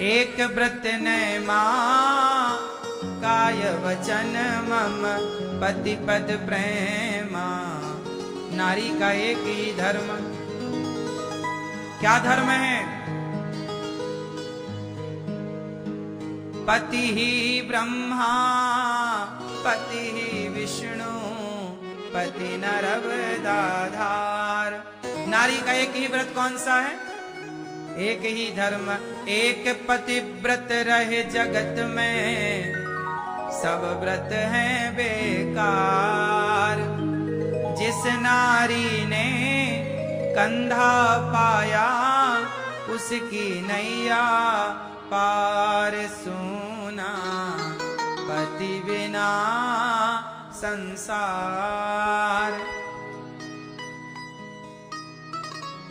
एक व्रत नय मां काय वचन मम पति पद प्रेमा। नारी का एक ही धर्म। क्या धर्म है? पति ही ब्रह्मा पति ही विष्णु पति नरवदाधार। नारी का एक ही व्रत कौन सा है? एक ही धर्म। एक पतिव्रत रहे जगत में सब व्रत हैं बेकार। जिस नारी ने कंधा पाया उसकी नैया पार। सुना पति बिना संसार।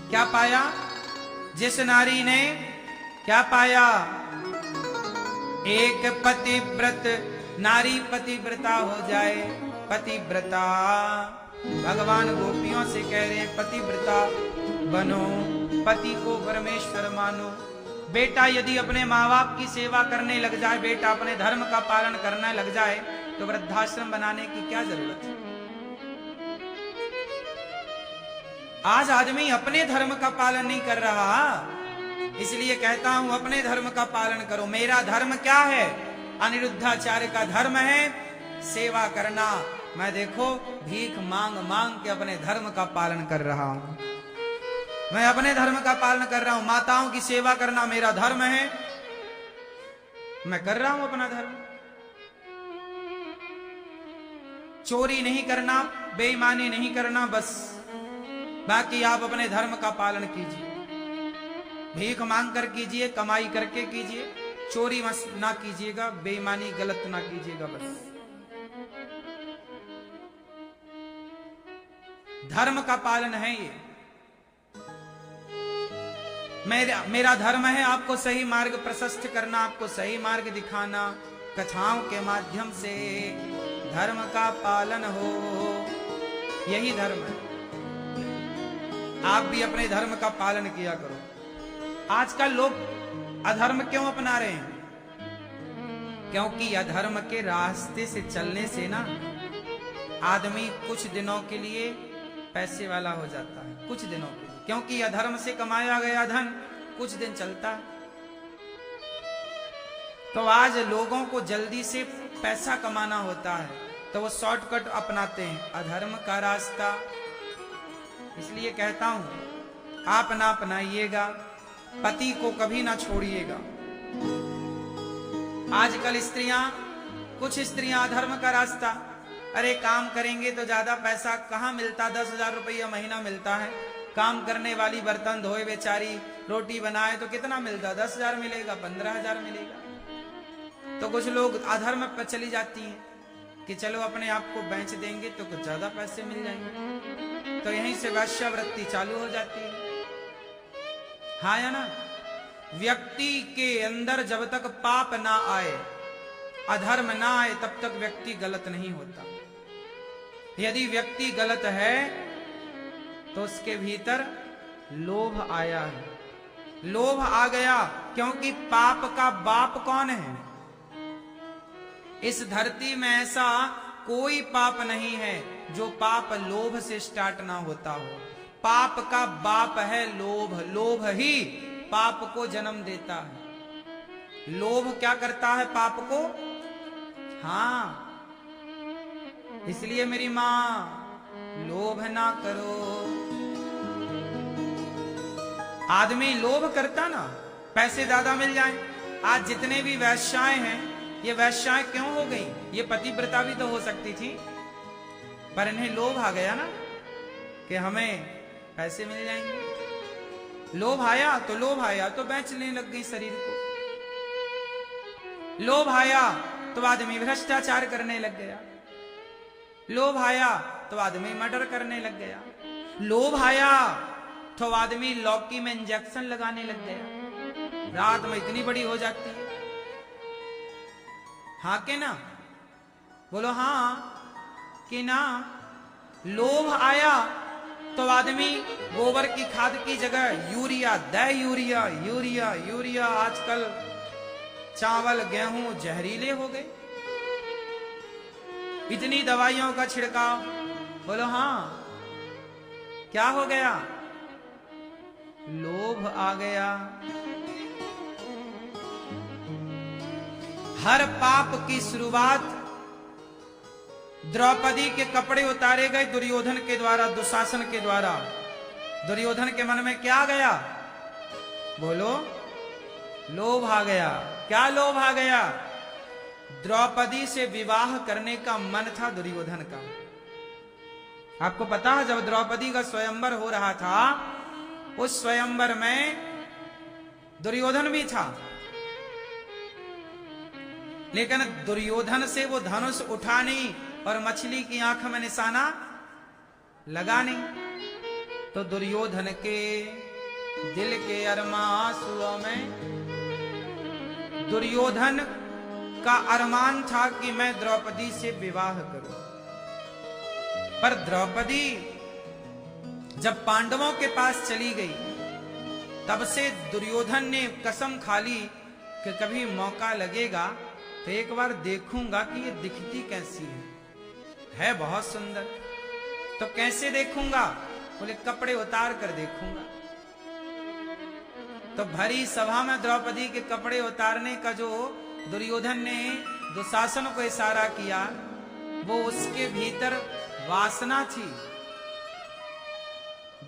क्या पाया? जिस नारी ने क्या पाया? एक पतिव्रत। नारी पतिव्रता हो जाए। पतिव्रता भगवान गोपियों से कह रहे हैं पतिव्रता बनो, पति को परमेश्वर मानो। बेटा यदि अपने माँ बाप की सेवा करने लग जाए, बेटा अपने धर्म का पालन करने लग जाए, तो वृद्धाश्रम बनाने की क्या जरूरत है? आज आदमी अपने धर्म का पालन नहीं कर रहा, इसलिए कहता हूं अपने धर्म का पालन करो। मेरा धर्म क्या है? अनिरुद्धाचार्य का धर्म है सेवा करना। मैं देखो भीख मांग मांग के अपने धर्म का पालन कर रहा हूं। मैं अपने धर्म का पालन कर रहा हूं। माताओं की सेवा करना मेरा धर्म है, मैं कर रहा हूं अपना धर्म। चोरी नहीं करना, बेईमानी नहीं करना, बस बाकी आप अपने धर्म का पालन कीजिए। भीख मांग कर कीजिए, कमाई करके कीजिए, चोरी ना कीजिएगा, बेईमानी गलत ना कीजिएगा, बस धर्म का पालन है ये। मेरा धर्म है आपको सही मार्ग प्रशस्त करना, आपको सही मार्ग दिखाना। कथाओं के माध्यम से धर्म का पालन हो, यही धर्म है। आप भी अपने धर्म का पालन किया करो। आजकल लोग अधर्म क्यों अपना रहे हैं? क्योंकि अधर्म के रास्ते से चलने से ना आदमी कुछ दिनों के लिए पैसे वाला हो जाता है, कुछ दिनों के लिए। क्योंकि अधर्म से कमाया गया धन कुछ दिन चलता है। तो आज लोगों को जल्दी से पैसा कमाना होता है, तो वो शॉर्टकट अपनाते हैं, अधर्म का रास्ता। इसलिए कहता हूं आप ना अपनाइएगा, पति को कभी ना छोड़िएगा। आजकल कुछ स्त्रियां अधर्म का रास्ता, अरे काम करेंगे तो ज्यादा पैसा कहां मिलता, 10,000 रुपया महीना मिलता है। काम करने वाली बर्तन धोए बेचारी, रोटी बनाए तो कितना मिलता, 10,000 मिलेगा, 15,000 मिलेगा। तो कुछ लोग अधर्म पर चली जाती हैं कि चलो अपने आप को बेच देंगे तो कुछ ज्यादा पैसे मिल जाएंगे, तो यहीं से वेश्यावृत्ति चालू हो जाती है। हाँ या ना? व्यक्ति के अंदर जब तक पाप ना आए, अधर्म ना आए, तब तक व्यक्ति गलत नहीं होता। यदि व्यक्ति गलत है तो उसके भीतर लोभ आया है, लोभ आ गया। क्योंकि पाप का बाप कौन है? इस धरती में ऐसा कोई पाप नहीं है जो पाप लोभ से स्टार्ट ना होता हो। पाप का बाप है लोभ। लोभ ही पाप को जन्म देता है। लोभ क्या करता है पाप को? हाँ, इसलिए मेरी मां लोभ ना करो। आदमी लोभ करता ना, पैसे ज्यादा मिल जाएं। आज जितने भी वैश्याएं हैं, ये वैश्याएं क्यों हो गई? ये पतिव्रता भी तो हो सकती थी, पर इन्हें लोभ आ गया ना कि हमें पैसे मिल जाएंगे। लोभ आया तो बेचने लग गई शरीर को। लोभ आया तो आदमी भ्रष्टाचार करने लग गया। लोभ आया तो आदमी मर्डर करने लग गया। लोभ आया तो आदमी लौकी में इंजेक्शन लगाने लग गया। रात में इतनी बड़ी हो जाती है। हाँ के ना? बोलो हाँ कि ना? लोभ आया तो आदमी गोबर की खाद की जगह यूरिया, यूरिया यूरिया यूरिया। आजकल चावल गेहूं जहरीले हो गए, इतनी दवाइयों का छिड़काव। बोलो हाँ, क्या हो गया? लोभ आ गया। हर पाप की शुरुआत द्रौपदी के कपड़े उतारे गए दुर्योधन के द्वारा, दुशासन के द्वारा। दुर्योधन के मन में क्या गया? बोलो, लोभ आ गया। क्या लोभ आ गया? द्रौपदी से विवाह करने का मन था दुर्योधन का। आपको पता है, जब द्रौपदी का स्वयंवर हो रहा था, उस स्वयंवर में दुर्योधन भी था, लेकिन दुर्योधन से वो धनुष उठा नहीं और मछली की आंख में निशाना लगा नहीं। तो दुर्योधन के दिल के अरमासुओं में दुर्योधन का अरमान था कि मैं द्रौपदी से विवाह करूं। पर द्रौपदी जब पांडवों के पास चली गई, तब से दुर्योधन ने कसम खा ली कि कभी मौका लगेगा तो एक बार देखूंगा कि ये दिखती कैसी है बहुत सुंदर। तो कैसे देखूंगा? बोले कपड़े उतार कर देखूंगा। तो भरी सभा में द्रौपदी के कपड़े उतारने का जो दुर्योधन ने दुशासन को इशारा किया, वो उसके भीतर वासना थी।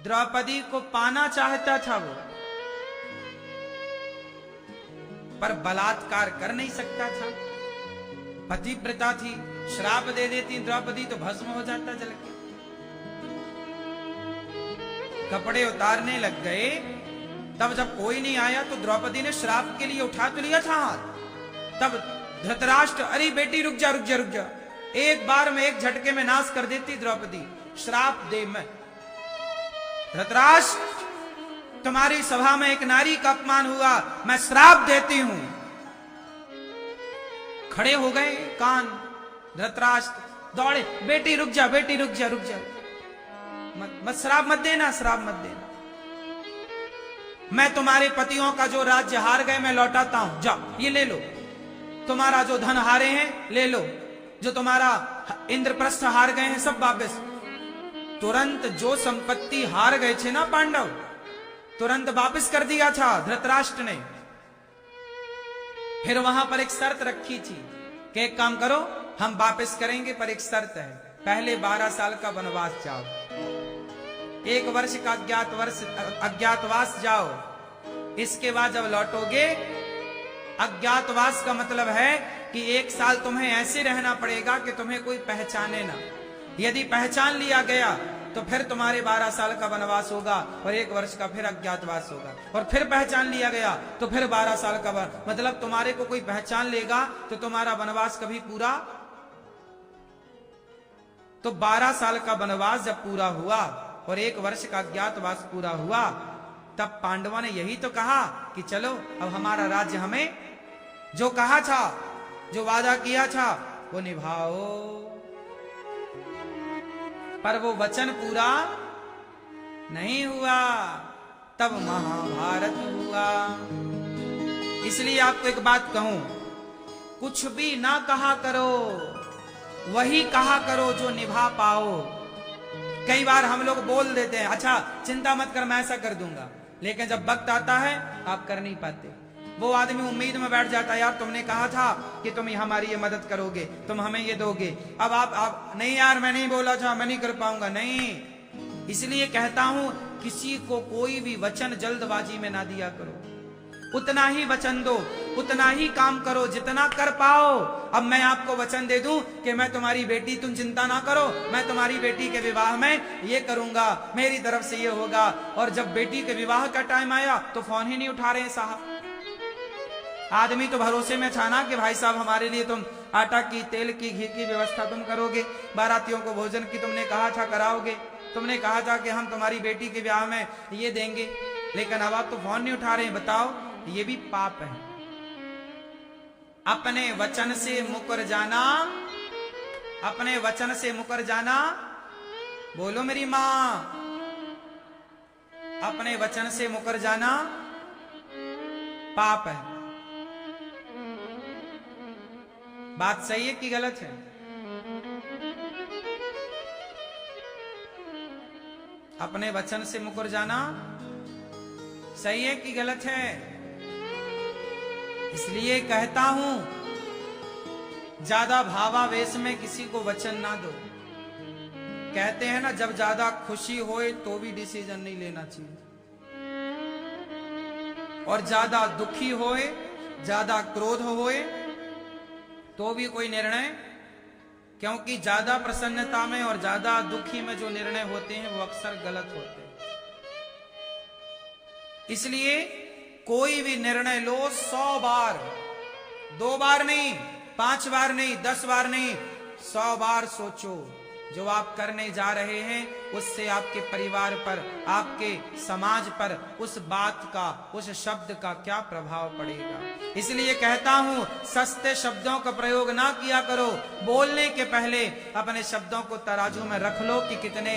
द्रौपदी को पाना चाहता था वो, पर बलात्कार कर नहीं सकता था। पतिव्रता थी, श्राप दे देती द्रौपदी तो भस्म हो जाता जल के। कपड़े उतारने लग गए, तब जब कोई नहीं आया तो द्रौपदी ने श्राप के लिए उठा तो लिया था हाथ। तब धृतराष्ट्र, अरे बेटी रुक जा रुक जा रुक जा, एक बार में एक झटके में नाश कर देती द्रौपदी। श्राप दे मैं। धृतराष्ट्र, तुम्हारी सभा में एक नारी का अपमान हुआ, मैं श्राप देती हूं। खड़े हो गए कान। धृतराष्ट्र दौड़े, बेटी रुक जा बेटी रुक जा रुक जा, मत श्राप मत देना, श्राप मत देना। मैं तुम्हारे पतियों का जो राज्य हार गए मैं लौटाता हूं, जाओ ये ले लो। तुम्हारा जो धन हारे हैं ले लो, जो तुम्हारा इंद्रप्रस्थ हार गए हैं सब वापस। तुरंत जो संपत्ति हार गए थे ना पांडव, तुरंत वापस कर दिया था धृतराष्ट्र ने। फिर वहां पर एक शर्त रखी थी कि एक काम करो, हम वापस करेंगे पर एक शर्त है, पहले 12 साल का वनवास जाओ, 1 वर्ष का अज्ञातवास जाओ। इसके बाद जब लौटोगे, अज्ञातवास का मतलब है कि 1 साल तुम्हें ऐसे रहना पड़ेगा कि तुम्हें कोई पहचाने ना। यदि पहचान लिया गया तो फिर तुम्हारे 12 साल का वनवास होगा और 1 वर्ष का फिर अज्ञातवास होगा, और फिर पहचान लिया गया तो फिर 12 साल का मतलब तुम्हारे को कोई पहचान लेगा तो तुम्हारा वनवास कभी पूरा। तो 12 साल का वनवास जब पूरा हुआ और 1 वर्ष का अज्ञातवास पूरा हुआ, तब पांडवों ने यही तो कहा कि चलो अब हमारा राज्य, हमें जो कहा था, जो वादा किया था वो निभाओ। पर वो वचन पूरा नहीं हुआ, तब महाभारत हुआ। इसलिए आपको एक बात कहूं, कुछ भी ना कहा करो, वही कहा करो जो निभा पाओ। कई बार हम लोग बोल देते हैं, अच्छा चिंता मत कर मैं ऐसा कर दूंगा, लेकिन जब वक्त आता है आप कर नहीं पाते। वो आदमी उम्मीद में बैठ जाता है, यार तुमने कहा था कि तुम हमारी ये मदद करोगे, तुम हमें ये दोगे। अब आप नहीं यार मैं नहीं बोला था, मैं नहीं कर पाऊंगा, नहीं। इसलिए कहता हूं, किसी को कोई भी वचन जल्दबाजी में ना दिया करो। उतना ही वचन दो, उतना ही काम करो जितना कर पाओ। अब मैं आपको वचन दे दूं कि मैं तुम्हारी बेटी, तुम चिंता ना करो, मैं तुम्हारी बेटी के विवाह में ये करूंगा, मेरी तरफ से ये होगा। और जब बेटी के विवाह का टाइम आया तो फोन ही नहीं उठा रहे साहब। आदमी तो भरोसे में था ना कि भाई साहब हमारे लिए तुम आटा की, तेल की, घी की व्यवस्था तुम करोगे, बारातियों को भोजन की तुमने कहा था कराओगे, तुमने कहा था कि हम तुम्हारी बेटी के ब्याह में ये देंगे, लेकिन अब आप तो फोन नहीं उठा रहे हैं। बताओ, ये भी पाप है। अपने वचन से मुकर जाना, अपने वचन से मुकर जाना, बोलो मेरी मां, अपने वचन से मुकर जाना पाप है। बात सही है कि गलत है? अपने वचन से मुकर जाना सही है कि गलत है? इसलिए कहता हूं, ज्यादा भावावेश में किसी को वचन ना दो। कहते हैं ना, जब ज्यादा खुशी होए तो भी डिसीजन नहीं लेना चाहिए, और ज्यादा दुखी होए, ज्यादा क्रोध होए तो भी कोई निर्णय, क्योंकि ज्यादा प्रसन्नता में और ज्यादा दुखी में जो निर्णय होते हैं वो अक्सर गलत होते हैं। इसलिए कोई भी निर्णय लो 100 बार, 2 बार नहीं, 5 बार नहीं, 10 बार नहीं, 100 बार सोचो जो आप करने जा रहे हैं उससे आपके परिवार पर, आपके समाज पर उस बात का, उस शब्द का क्या प्रभाव पड़ेगा। इसलिए कहता हूं, सस्ते शब्दों का प्रयोग ना किया करो। बोलने के पहले अपने शब्दों को तराजू में रख लो कि कितने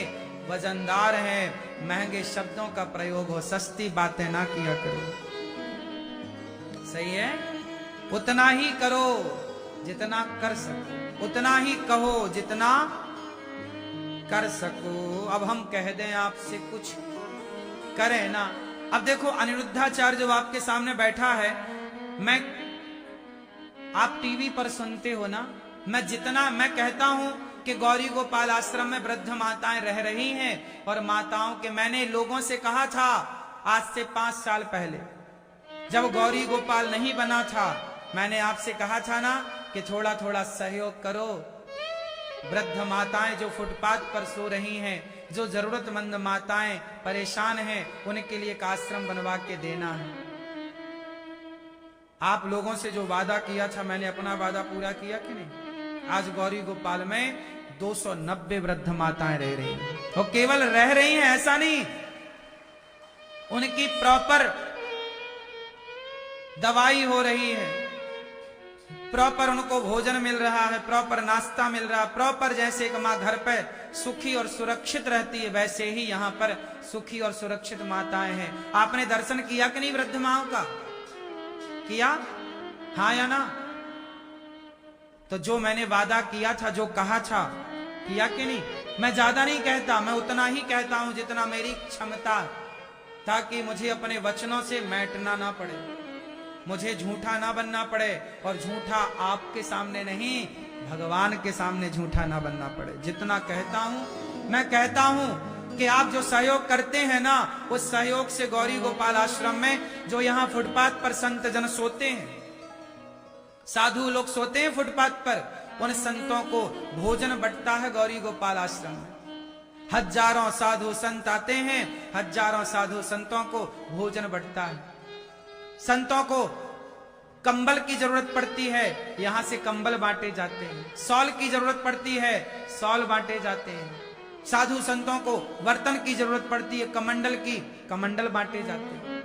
वजनदार हैं। महंगे शब्दों का प्रयोग हो, सस्ती बातें ना किया करो। सही है? उतना ही करो जितना कर सको, उतना ही कहो जितना कर सको। अब हम कह दें आपसे कुछ करें ना। अब देखो, अनिरुद्धाचार्य जो आपके सामने बैठा है, आप टीवी पर सुनते हो ना, मैं कहता हूं कि गौरी गोपाल आश्रम में वृद्ध माताएं रह रही हैं, और माताओं के, मैंने लोगों से कहा था आज से 5 साल पहले, जब गौरी गोपाल नहीं बना था, मैंने आपसे कहा था ना कि थोड़ा थोड़ा सहयोग करो। वृद्ध माताएं जो फुटपाथ पर सो रही हैं, जो जरूरतमंद माताएं परेशान हैं, उनके लिए एक आश्रम बनवा के देना है। आप लोगों से जो वादा किया था, मैंने अपना वादा पूरा किया कि नहीं? आज गौरी गोपाल में 290 वृद्ध माताएं रह रही हैं, और केवल रह रही हैं ऐसा नहीं, उनकी प्रॉपर दवाई हो रही है, प्रॉपर उनको भोजन मिल रहा है, प्रॉपर नाश्ता मिल रहा है, प्रॉपर जैसे एक माँ घर पर सुखी और सुरक्षित रहती है, वैसे ही यहाँ पर सुखी और सुरक्षित माताएं हैं। आपने दर्शन किया कि नहीं वृद्ध माओं का? किया? हाँ या ना? तो जो मैंने वादा किया था, जो कहा था, किया कि नहीं? मैं ज्यादा नहीं कहता, मैं उतना ही कहता हूं जितना मेरी क्षमता, ताकि मुझे अपने वचनों से मैटना ना पड़े, मुझे झूठा ना बनना पड़े, और झूठा आपके सामने नहीं, भगवान के सामने झूठा ना बनना पड़े। जितना कहता हूं, मैं कहता हूं कि आप जो सहयोग करते हैं ना, उस सहयोग से गौरी गोपाल आश्रम में जो यहाँ फुटपाथ पर संत जन सोते हैं, साधु लोग सोते हैं फुटपाथ पर, उन संतों को भोजन बंटता है गौरी गोपाल आश्रम में। हजारों साधु संत आते हैं, हजारों साधु संतों को भोजन बंटता है। संतों को कंबल की जरूरत पड़ती है, यहां से कंबल बांटे जाते हैं। शॉल की जरूरत पड़ती है, शॉल बांटे जाते हैं। साधु संतों को बर्तन की जरूरत पड़ती है, कमंडल की, कमंडल बांटे जाते हैं।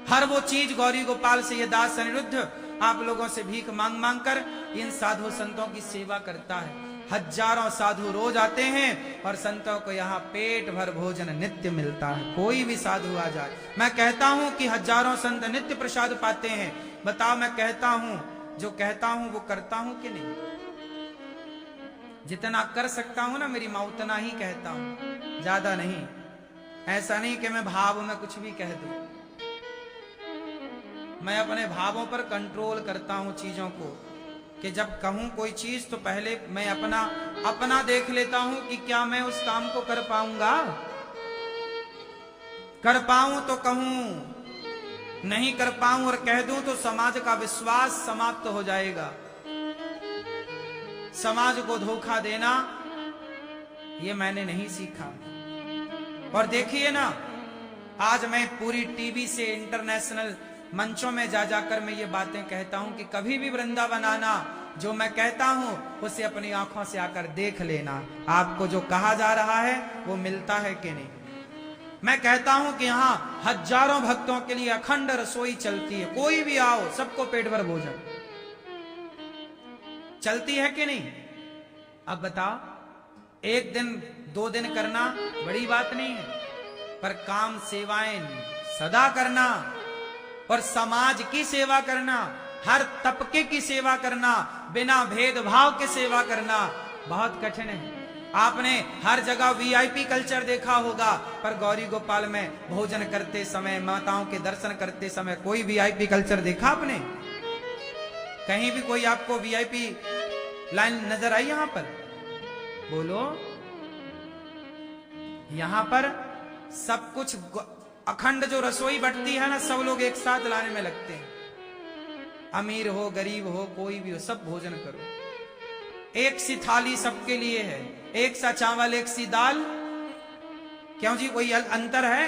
हर वो चीज गौरी गोपाल से ये दास अनिरुद्ध आप लोगों से भीख मांग मांग कर इन साधु संतों की सेवा करता है। हजारों साधु रोज आते हैं, और संतों को यहाँ पेट भर भोजन नित्य मिलता है। कोई भी साधु आ जाए, मैं कहता हूं कि हजारों संत नित्य प्रसाद पाते हैं। बताओ, मैं कहता हूं, जो कहता हूं वो करता हूं कि नहीं? जितना कर सकता हूं ना मेरी मां, उतना ही कहता हूं, ज्यादा नहीं। ऐसा नहीं कि मैं भाव में कुछ भी कह दूं। मैं अपने भावों पर कंट्रोल करता हूं चीजों को, कि जब कहूं कोई चीज तो पहले मैं अपना देख लेता हूं कि क्या मैं उस काम को कर पाऊंगा। कर पाऊं तो कहूं, नहीं कर पाऊं और कह दूं तो समाज का विश्वास समाप्त हो जाएगा। समाज को धोखा देना ये मैंने नहीं सीखा। और देखिए ना, आज मैं पूरी टीवी से इंटरनेशनल मंचों में जा जाकर मैं ये बातें कहता हूं कि कभी भी वृंदावन आना, जो मैं कहता हूं उसे अपनी आंखों से आकर देख लेना। आपको जो कहा जा रहा है वो मिलता है कि नहीं? मैं कहता हूं कि यहाँ हजारों भक्तों के लिए अखंड रसोई चलती है, कोई भी आओ सबको पेट भर भोजन चलती है कि नहीं? अब बताओ, 1 दिन 2 दिन करना बड़ी बात नहीं है, पर काम सेवाएं सदा करना और समाज की सेवा करना हर तबके की सेवा करना, बिना भेदभाव के सेवा करना बहुत कठिन है। आपने हर जगह वीआईपी कल्चर देखा होगा, पर गौरी गोपाल में भोजन करते समय, माताओं के दर्शन करते समय कोई वीआईपी कल्चर देखा आपने? कहीं भी कोई आपको वीआईपी लाइन नजर आई यहां पर? बोलो। यहां पर सब कुछ अखंड जो रसोई बटती है ना, सब लोग एक साथ लाने में लगते हैं। अमीर हो गरीब हो कोई भी हो, सब भोजन करो। एक सी थाली सबके लिए है, एक सा चावल एक सी दाल। क्यों जी, कोई अंतर है?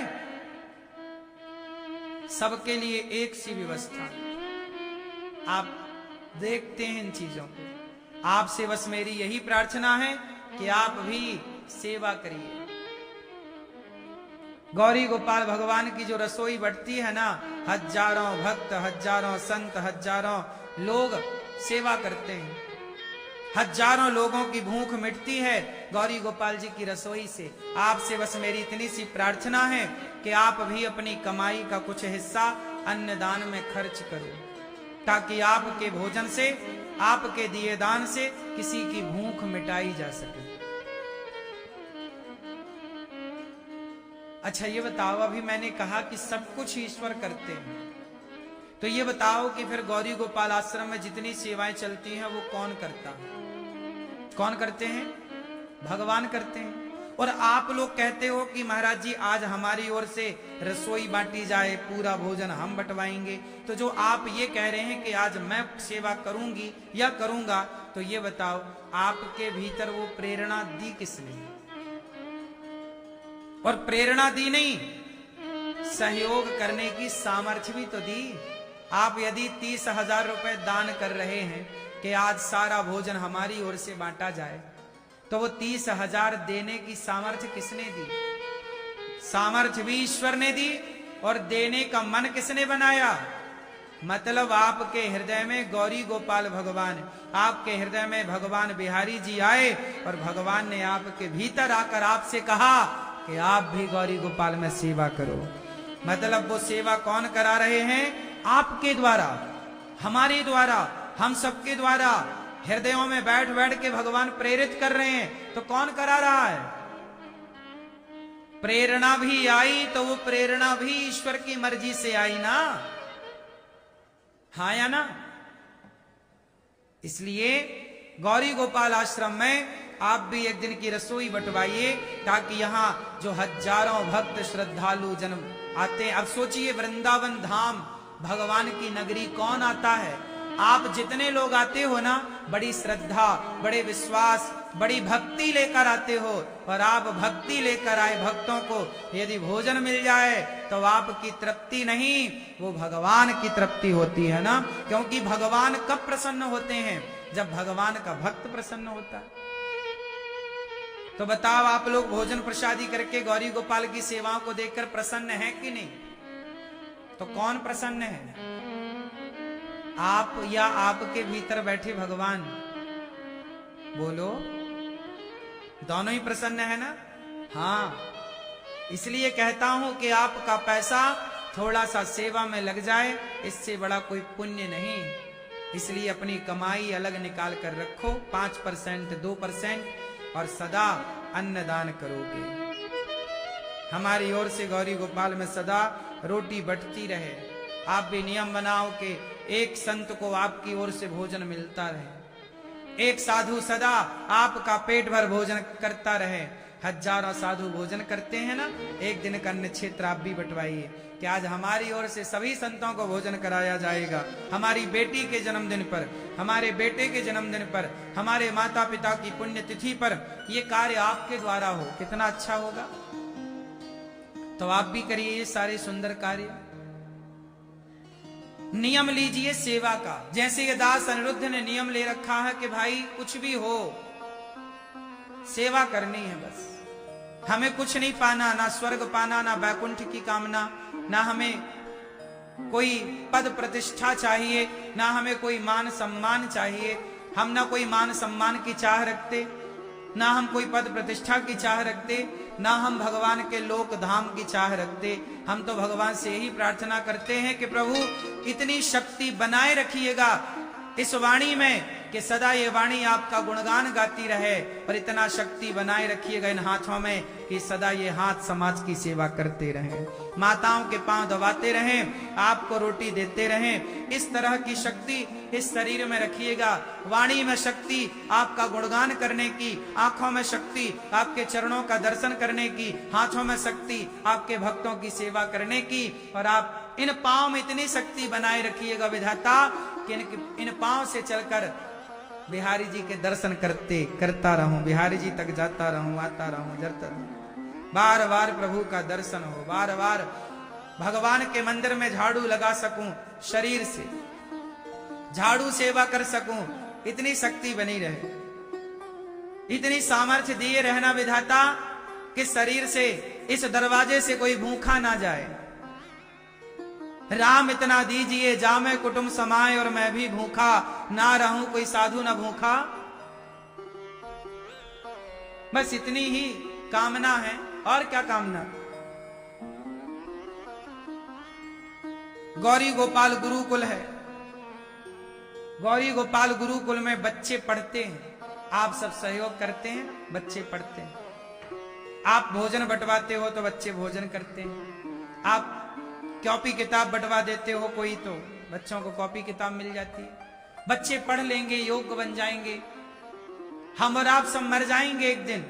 सबके लिए एक सी व्यवस्था। आप देखते हैं इन चीजों को। आपसे बस मेरी यही प्रार्थना है कि आप भी सेवा करिए। गौरी गोपाल भगवान की जो रसोई बढ़ती है ना, हजारों भक्त, हजारों संत, हजारों लोग सेवा करते हैं। हजारों लोगों की भूख मिटती है गौरी गोपाल जी की रसोई से। आपसे बस मेरी इतनी सी प्रार्थना है कि आप भी अपनी कमाई का कुछ हिस्सा अन्नदान में खर्च करो, ताकि आपके भोजन से, आपके दिए दान से किसी की भूख मिटाई जा सके। अच्छा ये बताओ, अभी मैंने कहा कि सब कुछ ईश्वर करते हैं, तो ये बताओ कि फिर गौरी गोपाल आश्रम में जितनी सेवाएं चलती हैं वो कौन करता है? कौन करते हैं? भगवान करते हैं। और आप लोग कहते हो कि महाराज जी आज हमारी ओर से रसोई बांटी जाए, पूरा भोजन हम बंटवाएंगे। तो जो आप ये कह रहे हैं कि आज मैं सेवा करूंगी या करूंगा, तो ये बताओ आपके भीतर वो प्रेरणा दी किसने? और प्रेरणा दी नहीं, सहयोग करने की सामर्थ्य भी तो दी। आप यदि 30,000 रुपए दान कर रहे हैं कि आज सारा भोजन हमारी ओर से बांटा जाए, तो वो 30,000 देने की सामर्थ्य किसने दी? सामर्थ्य भी ईश्वर ने दी, और देने का मन किसने बनाया? मतलब आपके हृदय में गौरी गोपाल भगवान, आपके हृदय में भगवान बिहारी जी आए, और भगवान ने आपके भीतर आकर आपसे कहा कि आप भी गौरी गोपाल में सेवा करो। मतलब वो सेवा कौन करा रहे हैं? आपके द्वारा, हमारे द्वारा, हम सबके द्वारा हृदयों में बैठ बैठ के भगवान प्रेरित कर रहे हैं। तो कौन करा रहा है? प्रेरणा भी आई तो वो प्रेरणा भी ईश्वर की मर्जी से आई ना, हाँ या ना? इसलिए गौरी गोपाल आश्रम में आप भी एक दिन की रसोई बंटवाइए, ताकि यहां जो हजारों भक्त श्रद्धालु जन आते हैं। अब सोचिए, वृंदावन धाम भगवान की नगरी, कौन आता है? आप जितने लोग आते हो ना, बड़ी श्रद्धा, बड़े विश्वास, बड़ी भक्ति लेकर आते हो। और आप भक्ति लेकर आए भक्तों को यदि भोजन मिल जाए तो आपकी तृप्ति नहीं, वो भगवान की तृप्ति होती है ना। क्योंकि भगवान कब प्रसन्न होते हैं? जब भगवान का भक्त प्रसन्न होता है। तो बताओ, आप लोग भोजन प्रसादी करके गौरी गोपाल की सेवाओं को देखकर प्रसन्न है कि नहीं? तो कौन प्रसन्न है? आप या आपके भीतर बैठे भगवान? बोलो। दोनों ही प्रसन्न है ना? हाँ। इसलिए कहता हूं कि आपका पैसा थोड़ा सा सेवा में लग जाए, इससे बड़ा कोई पुण्य नहीं। इसलिए अपनी कमाई अलग निकाल कर रखो, 5%, 2%, और सदा अन्नदान करोगे। हमारी ओर से गौरी गोपाल में सदा रोटी बटती रहे। आप भी नियम बनाओ कि एक संत को आपकी ओर से भोजन मिलता रहे, एक साधु सदा आपका पेट भर भोजन करता रहे। हजारों साधु भोजन करते हैं ना, एक दिन का अन्न क्षेत्र आप भी बंटवाइए कि आज हमारी ओर से सभी संतों को भोजन कराया जाएगा। हमारी बेटी के जन्मदिन पर, हमारे बेटे के जन्मदिन पर, हमारे माता पिता की पुण्यतिथि पर ये कार्य आपके द्वारा हो, कितना अच्छा होगा। तो आप भी करिए ये सारे सुंदर कार्य। नियम लीजिए सेवा का। जैसे ये दास अनिरुद्ध ने नियम ले रखा है कि भाई कुछ भी हो सेवा करनी है, बस हमें कुछ नहीं पाना, ना स्वर्ग पाना, ना वैकुंठ की कामना, ना हमें कोई पद प्रतिष्ठा चाहिए, ना हमें कोई मान सम्मान चाहिए। हम ना कोई मान सम्मान की चाह रखते, ना हम कोई पद प्रतिष्ठा की चाह रखते, ना हम भगवान के लोक धाम की चाह रखते। हम तो भगवान से यही प्रार्थना करते हैं कि प्रभु इतनी शक्ति बनाए रखिएगा इस वाणी में कि सदा ये वाणी आपका गुणगान गाती रहे, और इतना शक्ति बनाए रखिएगा इन हाथों में कि सदा ये हाथ समाज की सेवा करते रहें, माताओं के पांव दबाते रहें, आपको रोटी देते रहें। इस तरह की शक्ति इस शरीर में रखिएगा। वाणी में शक्ति आपका गुणगान करने की, आंखों में शक्ति आपके चरणों का दर्शन करने की, हाथों में शक्ति आपके भक्तों की सेवा करने की, और आप इन पांव में इतनी शक्ति बनाए रखिएगा विधाता कि इन पांव से चलकर बिहारी जी के दर्शन करता रहूं, बिहारी जी तक जाता रहूं, आता रहूं, जरता रहूं, बार बार प्रभु का दर्शन हो, बार बार भगवान के मंदिर में झाड़ू लगा सकूं, शरीर से झाड़ू सेवा कर सकूं, इतनी शक्ति बनी रहे, इतनी सामर्थ्य दिए रहना विधाता कि शरीर से इस दरवाजे से कोई भूखा ना जाए। राम इतना दीजिए जामे कुटुंब समाए और मैं भी भूखा ना रहूं, कोई साधु ना भूखा। बस इतनी ही कामना है, और क्या कामना। गौरी गोपाल गुरुकुल है, गौरी गोपाल गुरुकुल में बच्चे पढ़ते हैं, आप सब सहयोग करते हैं, बच्चे पढ़ते हैं। आप भोजन बंटवाते हो तो बच्चे भोजन करते हैं, आप कॉपी किताब बंटवा देते हो कोई तो बच्चों को कॉपी किताब मिल जाती है, बच्चे पढ़ लेंगे, योग्य बन जाएंगे। हम और आप सब मर जाएंगे एक दिन,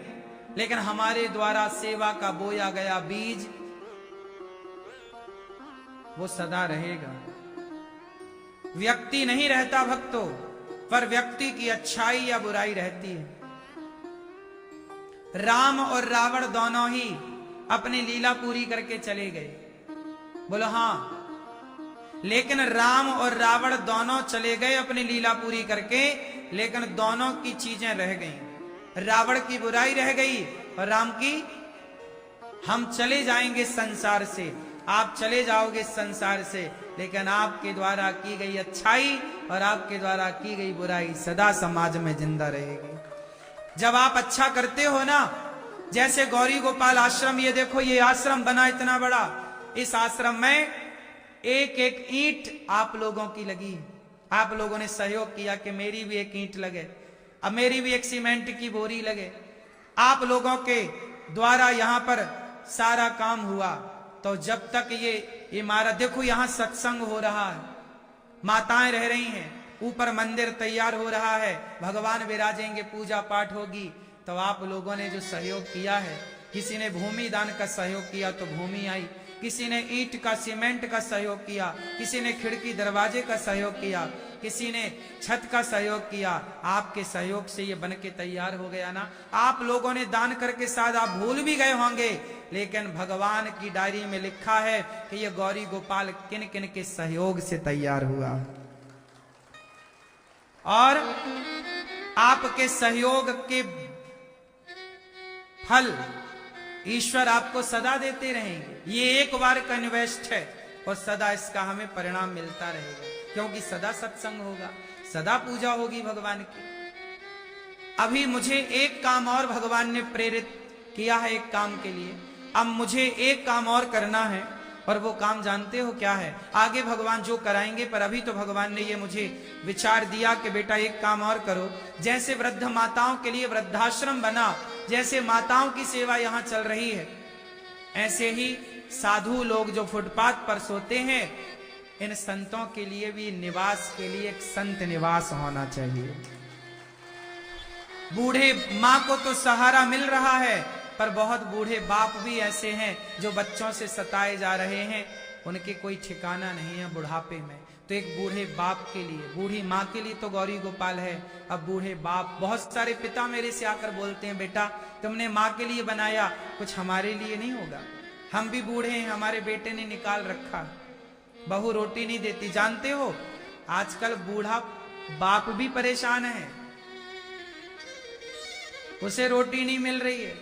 लेकिन हमारे द्वारा सेवा का बोया गया बीज वो सदा रहेगा। व्यक्ति नहीं रहता भक्तों, पर व्यक्ति की अच्छाई या बुराई रहती है। राम और रावण दोनों ही अपनी लीला पूरी करके चले गए, बोलो हाँ, लेकिन राम और रावण दोनों चले गए अपनी लीला पूरी करके, लेकिन दोनों की चीजें रह गईं। रावण की बुराई रह गई और राम की, हम चले जाएंगे संसार से, आप चले जाओगे संसार से, लेकिन आपके द्वारा की गई अच्छाई और आपके द्वारा की गई बुराई सदा समाज में जिंदा रहेगी। जब आप अच्छा करते हो ना, जैसे गौरी गोपाल आश्रम, ये देखो ये आश्रम बना इतना बड़ा, इस आश्रम में एक एक ईंट आप लोगों की लगी, आप लोगों ने सहयोग किया कि मेरी भी एक ईंट लगे, अब मेरी भी एक सीमेंट की बोरी लगे। आप लोगों के द्वारा यहां पर सारा काम हुआ। तो जब तक ये इमारत, देखो यहां सत्संग हो रहा है, माताएं रह रही हैं, ऊपर मंदिर तैयार हो रहा है, भगवान विराजेंगे, पूजा पाठ होगी। तो आप लोगों ने जो सहयोग किया है, किसी ने भूमि दान का सहयोग किया तो भूमि आई, किसी ने ईंट का सीमेंट का सहयोग किया, किसी ने खिड़की दरवाजे का सहयोग किया, किसी ने छत का सहयोग किया। आपके सहयोग से ये बन के तैयार हो गया ना। आप लोगों ने दान करके शायद आप भूल भी गए होंगे, लेकिन भगवान की डायरी में लिखा है कि ये गौरी गोपाल किन किन के सहयोग से तैयार हुआ, और आपके सहयोग के फल ईश्वर आपको सदा देते रहेंगे। ये एक बार का इन्वेस्ट है और सदा इसका हमें परिणाम मिलता रहेगा, क्योंकि सदा सत्संग होगा, सदा पूजा होगी भगवान की। अभी मुझे एक काम और भगवान ने प्रेरित किया है एक काम के लिए, अब मुझे एक काम और करना है, और वो काम जानते हो क्या है? आगे भगवान जो कराएंगे, पर अभी तो भगवान ने ये मुझे विचार दिया कि बेटा एक काम और करो। जैसे वृद्ध माताओं के लिए वृद्धाश्रम बना, जैसे माताओं की सेवा यहाँ चल रही है, ऐसे ही साधु लोग जो फुटपाथ पर सोते हैं, इन संतों के लिए भी निवास के लिए एक संत निवास होना चाहिए। बूढ़े माँ को तो सहारा मिल रहा है, पर बहुत बूढ़े बाप भी ऐसे हैं जो बच्चों से सताए जा रहे हैं, उनके कोई ठिकाना नहीं है बुढ़ापे में। तो एक बूढ़े बाप के लिए, बूढ़ी माँ के लिए तो गौरी गोपाल है, अब बूढ़े बाप, बहुत सारे पिता मेरे से आकर बोलते हैं बेटा तुमने माँ के लिए बनाया, कुछ हमारे लिए नहीं होगा, हम भी बूढ़े हैं, हमारे बेटे ने निकाल रखा, बहू रोटी नहीं देती। जानते हो आजकल बूढ़ा बाप भी परेशान है, उसे रोटी नहीं मिल रही है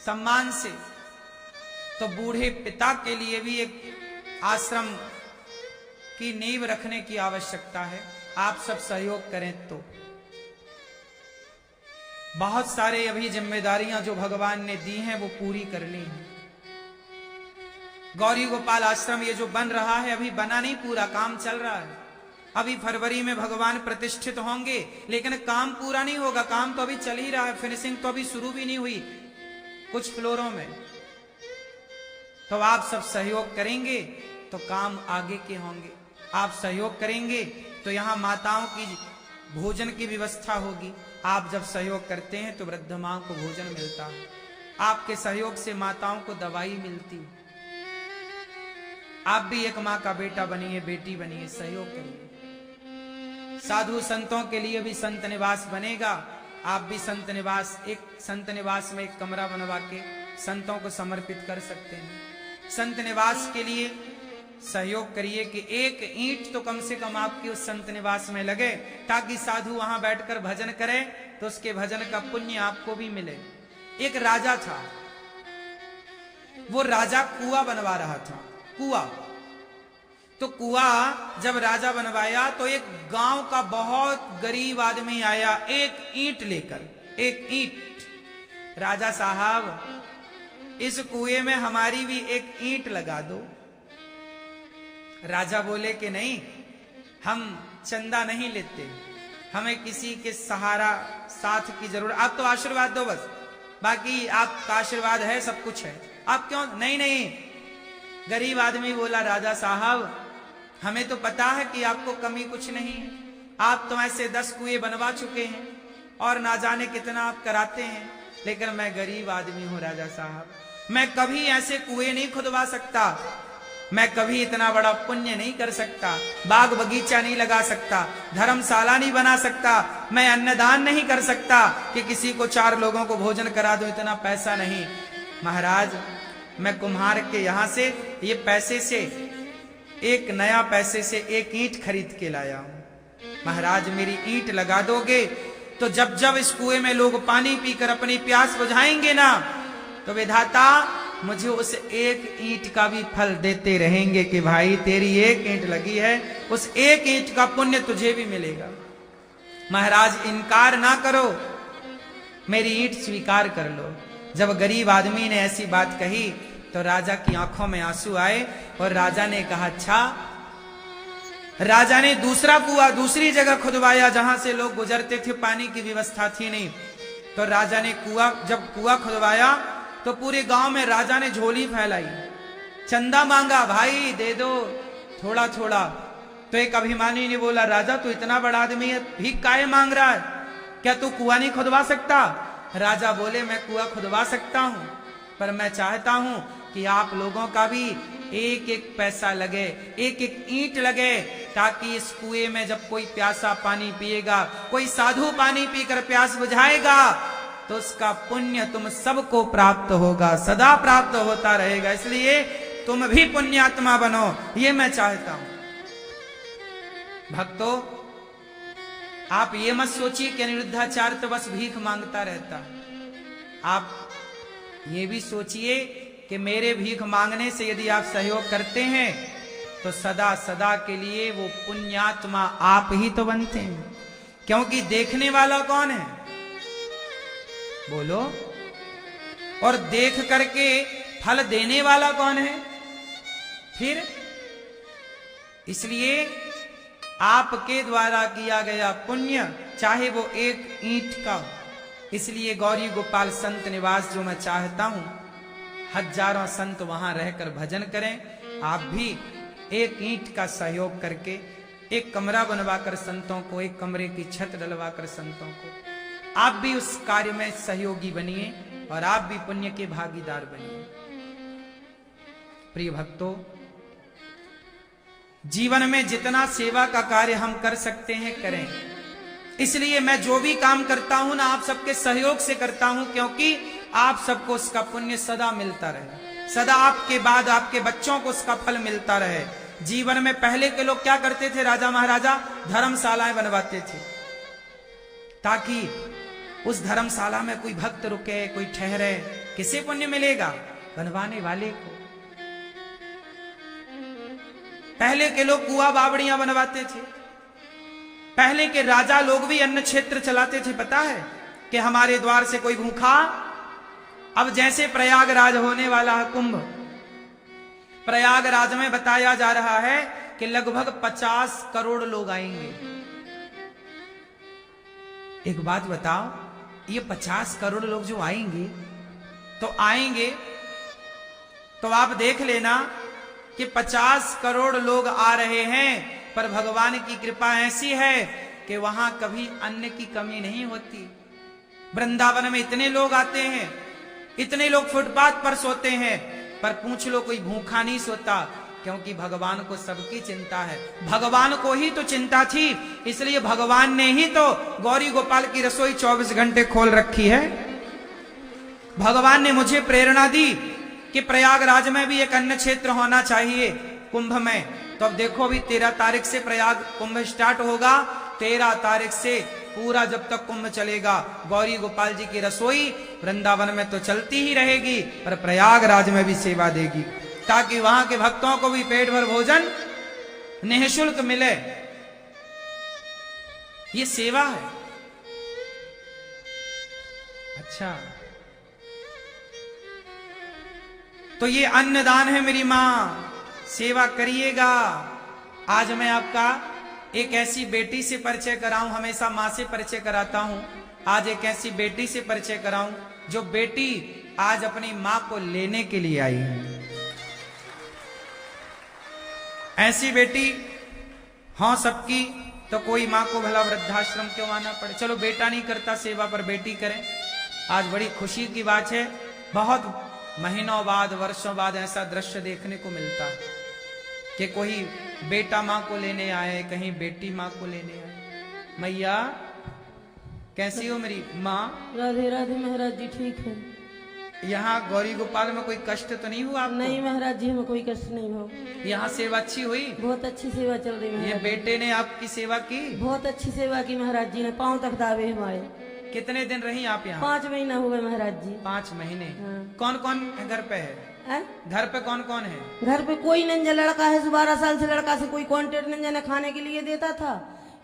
सम्मान से। तो बूढ़े पिता के लिए भी एक आश्रम की नींव रखने की आवश्यकता है। आप सब सहयोग करें तो बहुत सारे अभी जिम्मेदारियां जो भगवान ने दी हैं वो पूरी करनी है। गौरी गोपाल आश्रम ये जो बन रहा है अभी बना नहीं, पूरा काम चल रहा है। अभी फरवरी में भगवान प्रतिष्ठित होंगे, लेकिन काम पूरा नहीं होगा। काम तो अभी चल ही रहा है, फिनिशिंग तो अभी शुरू भी नहीं हुई कुछ फ्लोरों में। तो आप सब सहयोग करेंगे तो काम आगे के होंगे। आप सहयोग करेंगे तो यहाँ माताओं की भोजन की व्यवस्था होगी। आप जब सहयोग करते हैं तो वृद्ध मां को भोजन मिलता है। आपके सहयोग से माताओं को दवाई मिलती है। आप भी एक मां का बेटा बनिए, बेटी बनिए, सहयोग करिए। साधु संतों के लिए भी संत निवास बनेगा। आप भी संत निवास में एक कमरा बनवा के संतों को समर्पित कर सकते हैं। संत निवास के लिए सहयोग करिए कि एक ईंट तो कम से कम आपकी उस संत निवास में लगे, ताकि साधु वहां बैठकर भजन करे तो उसके भजन का पुण्य आपको भी मिले। एक राजा था, वो राजा कुआं बनवा रहा था। कुआं तो कुआं जब राजा बनवाया तो एक गांव का बहुत गरीब आदमी आया एक ईंट लेकर। एक ईंट, राजा साहब इस कुएं में हमारी भी एक ईंट लगा दो। राजा बोले कि नहीं, हम चंदा नहीं लेते, हमें किसी के सहारा साथ की जरूरत, आप तो आशीर्वाद दो बस, बाकी आपका आशीर्वाद है, सब कुछ है, आप क्यों। नहीं, गरीब आदमी बोला राजा साहब हमें तो पता है कि आपको कमी कुछ नहीं है, आप तो ऐसे 10 कुएं बनवा चुके हैं और ना जाने कितना आप कराते हैं, लेकिन मैं गरीब आदमी हूं राजा साहब, मैं कभी ऐसे कुएं नहीं खुदवा सकता, मैं कभी इतना बड़ा पुण्य नहीं कर सकता, बाग बगीचा नहीं लगा सकता, धर्मशाला नहीं बना सकता, मैं अन्नदान नहीं कर सकता कि किसी को 4 लोगों को भोजन करा दो, इतना पैसा नहीं। महाराज मैं कुम्हार के यहां से ये पैसे से, एक नया पैसे से एक ईंट खरीद के लाया हूं। महाराज मेरी ईंट लगा दोगे तो जब जब इस कुएं में लोग पानी पीकर अपनी प्यास बुझाएंगे ना, तो विधाता मुझे उस एक ईंट का भी फल देते रहेंगे कि भाई तेरी एक ईंट लगी है, उस एक ईंट का पुण्य तुझे भी मिलेगा। महाराज इनकार ना करो, मेरी ईंट स्वीकार कर लो। जब गरीब आदमी ने ऐसी बात कही तो राजा की आंखों में आंसू आए और राजा ने कहा अच्छा। राजा ने दूसरा कुआं दूसरी जगह खुदवाया जहां से लोग गुजरते थे, पानी की व्यवस्था थी नहीं। तो राजा ने जब कुआं खुदवाया तो पूरे गांव में राजा ने झोली फैलाई, चंदा मांगा, भाई दे दो थोड़ा थोड़ा। तो एक अभिमानी ने बोला राजा तू इतना बड़ा आदमी है, भीख काहे मांग रहा है, क्या तू कुआं नहीं खुदवा सकता। राजा बोले मैं कुआं खुदवा सकता हूं, पर मैं चाहता हूं कि आप लोगों का भी एक एक पैसा लगे, एक एक ईंट लगे, ताकि इस कुएं में जब कोई प्यासा पानी पिएगा, कोई साधु पानी पीकर प्यास बुझाएगा तो उसका पुण्य तुम सबको प्राप्त होगा, सदा प्राप्त होता रहेगा। इसलिए तुम भी पुण्यात्मा बनो, ये मैं चाहता हूं। भक्तों आप ये मत सोचिए कि अनिरुद्धाचार्य तो बस भीख मांगता रहता है। आप ये भी सोचिए कि मेरे भीख मांगने से यदि आप सहयोग करते हैं तो सदा सदा के लिए वो पुण्यात्मा आप ही तो बनते हैं। क्योंकि देखने वाला कौन है बोलो, और देख करके फल देने वाला कौन है फिर। इसलिए आपके द्वारा किया गया पुण्य चाहे वो एक ईंट का हो, इसलिए गौरी गोपाल संत निवास जो मैं चाहता हूं, हजारों संत वहां रहकर भजन करें। आप भी एक ईंट का सहयोग करके एक कमरा बनवाकर संतों को, एक कमरे की छत डलवाकर संतों को, आप भी उस कार्य में सहयोगी बनिए और आप भी पुण्य के भागीदार बनिए। प्रिय भक्तों, जीवन में जितना सेवा का कार्य हम कर सकते हैं करें। इसलिए मैं जो भी काम करता हूं ना आप सबके सहयोग से करता हूं, क्योंकि आप सबको उसका पुण्य सदा मिलता रहे, सदा आपके बाद आपके बच्चों को उसका फल मिलता रहे। जीवन में पहले के लोग क्या करते थे, राजा महाराजा धर्मशालाएं बनवाते थे, ताकि उस धर्मशाला में कोई भक्त रुके, कोई ठहरे। किसे पुण्य मिलेगा, बनवाने वाले को। पहले के लोग कुआं बावड़ियां बनवाते थे, पहले के राजा लोग भी अन्न क्षेत्र चलाते थे, पता है। कि हमारे द्वार से कोई भूखा। अब जैसे प्रयागराज होने वाला है कुंभ, प्रयागराज में बताया जा रहा है कि लगभग 50 करोड़ लोग आएंगे। एक बात बताओ, ये 50 करोड़ लोग जो आएंगे तो आप देख लेना कि 50 करोड़ लोग आ रहे हैं, पर भगवान की कृपा ऐसी है कि वहां कभी अन्न की कमी नहीं होती। वृंदावन में इतने लोग आते हैं, इतने लोग फुटपाथ पर सोते हैं, पर पूछ लो कोई भूखा नहीं सोता, क्योंकि भगवान को सबकी चिंता है। भगवान को ही तो चिंता थी, इसलिए भगवान ने ही तो गौरी गोपाल की रसोई 24 घंटे खोल रखी है। भगवान ने मुझे प्रेरणा दी कि प्रयागराज में भी एक अन्न क्षेत्र होना चाहिए कुंभ में। तो अब देखो, अभी 13 तारीख से प्रयाग कुंभ स्टार्ट होगा। 13 तारीख से पूरा जब तक कुंभ चलेगा, गौरी गोपाल जी की रसोई वृंदावन में तो चलती ही रहेगी, पर प्रयागराज में भी सेवा देगी, ताकि वहां के भक्तों को भी पेट भर भोजन निःशुल्क मिले। ये सेवा है। अच्छा, तो ये अन्नदान है मेरी मां, सेवा करिएगा। आज मैं आपका एक ऐसी बेटी से परिचय कराऊं, हमेशा मां से परिचय कराता हूं, आज एक ऐसी बेटी से परिचय कराऊं जो बेटी आज अपनी मां को लेने के लिए आई है। ऐसी बेटी हो सबकी, तो कोई मां को भला वृद्धाश्रम क्यों आना पड़े। चलो, बेटा नहीं करता सेवा, पर बेटी करे। आज बड़ी खुशी की बात है, बहुत महीनों बाद, वर्षों बाद ऐसा दृश्य देखने को मिलता है कि कोई बेटा मां को लेने आए, कहीं बेटी मां को लेने आए। मैया कैसी हो मेरी माँ? राधे राधे महाराज जी, ठीक है। यहाँ गौरी गोपाल में कोई कष्ट तो नहीं हुआ आपको? नहीं महाराज जी, हमें कोई कष्ट नहीं हुआ। यहाँ सेवा अच्छी हुई? बहुत अच्छी सेवा चल रही है। ये बेटे ने आपकी सेवा की? बहुत अच्छी सेवा की महाराज जी ने, पांव तक दावे हमारे। कितने दिन रही आप यहाँ? 5 महीना हुए महाराज जी। 5 महीने? हाँ। कौन कौन घर पे है? घर पे कौन कौन है? घर पे कोई नंजा लड़का है, 12 साल से लड़का से कोई कॉन्टेक्ट नंजा ने खाने के लिए देता था,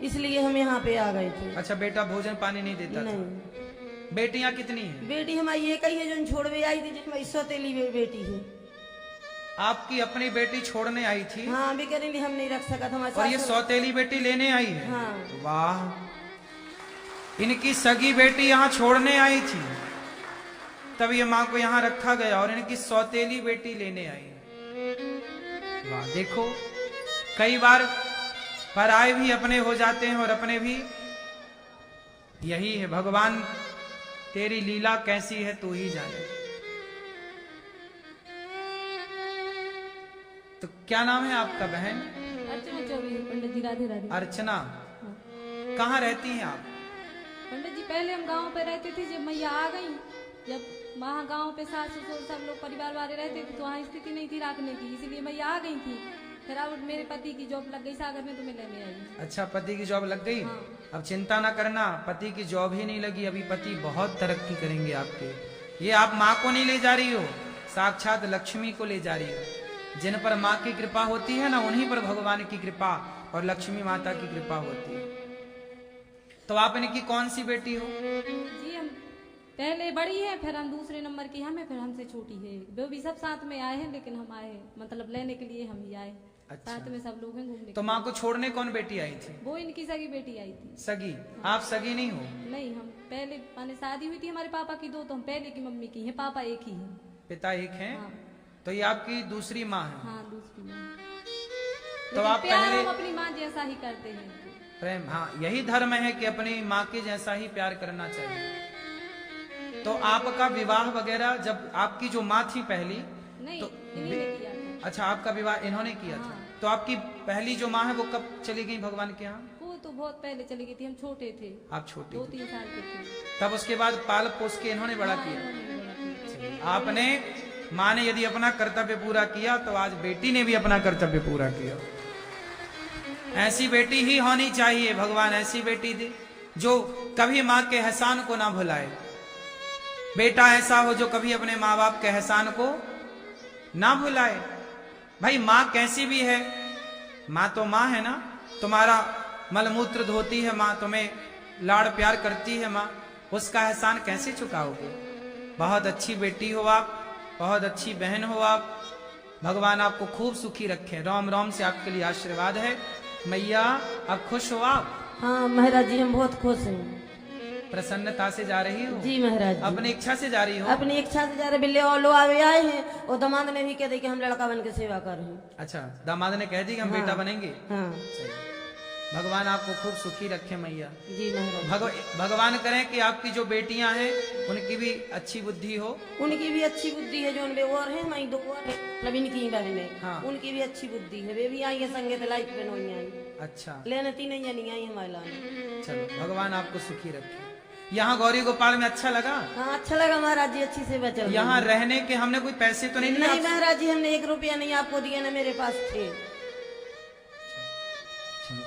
इसलिए हम यहाँ पे आ गए थे। अच्छा, बेटा भोजन पानी नहीं देता? नहीं। बेटियां कितनी है? बेटी हमारी एक ही है जो छोड़वे आई थी, जिसमें सौतेली बेटी है। आपकी अपनी बेटी छोड़ने आई थी? हाँ, अभी करेंगे, हम नहीं रख सका था। और ये सौतेली बेटी लेने आई है? हाँ। वाह, इनकी सगी बेटी यहाँ छोड़ने आई थी, तब ये माँ को यहाँ रखा गया, और इनकी सौतेली बेटी लेने आई। वाह, देखो कई बार पराए भी अपने हो जाते हैं, और अपने भी। यही है भगवान, तेरी लीला कैसी है तू ही जाने। तो क्या नाम है आपका बहन? अर्चना चौबे। पंडित जी राधे राधे। अर्चना, कहाँ रहती हैं आप? पंडित जी, पहले हम गांव पे रहते थे, जब मैया आ गई, जब वहाँ गांव पे सास ससुर सब लोग परिवार वाले रहते थे, तो वहाँ स्थिति नहीं थी रखने की, इसीलिए मैया आ गई थी। फिर अब मेरे पति की जॉब लग गई सागर में, तो मैं लेने आई। अच्छा, पति की जॉब लग गई? हाँ। अब चिंता ना करना, पति की जॉब ही नहीं लगी, अभी पति बहुत तरक्की करेंगे आपके। ये आप माँ को नहीं ले जा रही हो, साक्षात लक्ष्मी को ले जा रही हो। जिन पर माँ की कृपा होती है ना, उन्हीं पर भगवान की कृपा और लक्ष्मी माता की कृपा होती है। तो आप इनकी कौन सी बेटी हो? जी, हम पहले बड़ी है, फिर हम दूसरे नंबर की हम है, फिर हमसे छोटी है। वो भी सब साथ में आए हैं, लेकिन हम आए मतलब लेने के लिए हम ही आए। अच्छा। साथ में सब लोग हैं घूमने। तो माँ को छोड़ने कौन बेटी आई थी? वो इनकी सगी बेटी आई थी। सगी? आप सगी नहीं हो? नहीं, हम पहले माने शादी हुई थी हमारे पापा की 2, तो हम पहले की मम्मी की है, पापा एक ही है। पिता एक है? हाँ। तो ये आपकी दूसरी माँ है? हाँ, दूसरी माँ। तो आप पहले हम अपनी माँ जैसा ही करते हैं। प्रेम, हाँ, यही धर्म है कि अपनी माँ के जैसा ही प्यार करना चाहिए। तो आपका विवाह वगैरह, जब आपकी जो माँ थी पहली, नहीं, तो इन्हीं ने किया था। अच्छा, आपका विवाह इन्होंने किया था? हाँ। तो आपकी पहली जो माँ है वो कब चली गई भगवान के यहाँ? वो तो बहुत पहले चली गई थी, हम छोटे थे। आप छोटे 2-3 साल के थे। तब उसके बाद पाल पोस के इन्होंने बड़ा हाँ, किया। इन्होंने बड़ा किया। आपने, माँ ने यदि अपना कर्तव्य पूरा किया, तो आज बेटी ने भी अपना कर्तव्य पूरा किया। ऐसी बेटी ही होनी चाहिए, भगवान ऐसी बेटी दे जो कभी माँ के एहसान को ना भुलाए। बेटा ऐसा हो जो कभी अपने माँ बाप के एहसान को ना भुलाए। भाई माँ कैसी भी है, माँ तो माँ है ना। तुम्हारा मलमूत्र धोती है माँ, तुम्हें लाड़ प्यार करती है माँ, उसका एहसान कैसे चुकाओगे? बहुत अच्छी बेटी हो आप, बहुत अच्छी बहन हो आप, भगवान आपको खूब सुखी रखे। राम राम से आपके लिए आशीर्वाद है। मैया अब खुश हो आप? हाँ महाराज जी हम बहुत खुश हैं। प्रसन्नता से जा रही हो? जी महाराज जी। अपनी इच्छा से जा रही हो? अपनी इच्छा से जा रहे बिल्ले और लोग आए हैं और दामाद ने भी कह दी कि हम लड़का बन के सेवा कर रहे हैं। अच्छा, दामाद ने कह दी कि हम बेटा बनेंगे। हाँ सही। भगवान आपको खूब सुखी रखे मैया। जी महाराज। भगवान करें कि आपकी जो बेटियां हैं उनकी भी अच्छी बुद्धि हो। उनकी भी अच्छी बुद्धि है, जो उनके और है हमारी दो और है मतलब इनकी बहने। हाँ। उनकी भी अच्छी बुद्धि है, वे भी आई है संगे लाइफ पे नहीं आई। अच्छा, लेने तीन नहीं आई हमारे लाने। चलो भगवान आपको सुखी रखे। यहाँ गौरी गोपाल में अच्छा लगा? हाँ अच्छा लगा महाराज जी, अच्छी सेवा चल रही है। यहाँ रहने के हमने कोई पैसे तो नहीं लिए? नहीं महाराज जी हमने 1 रुपया नहीं आपको दिया, ना मेरे पास थे।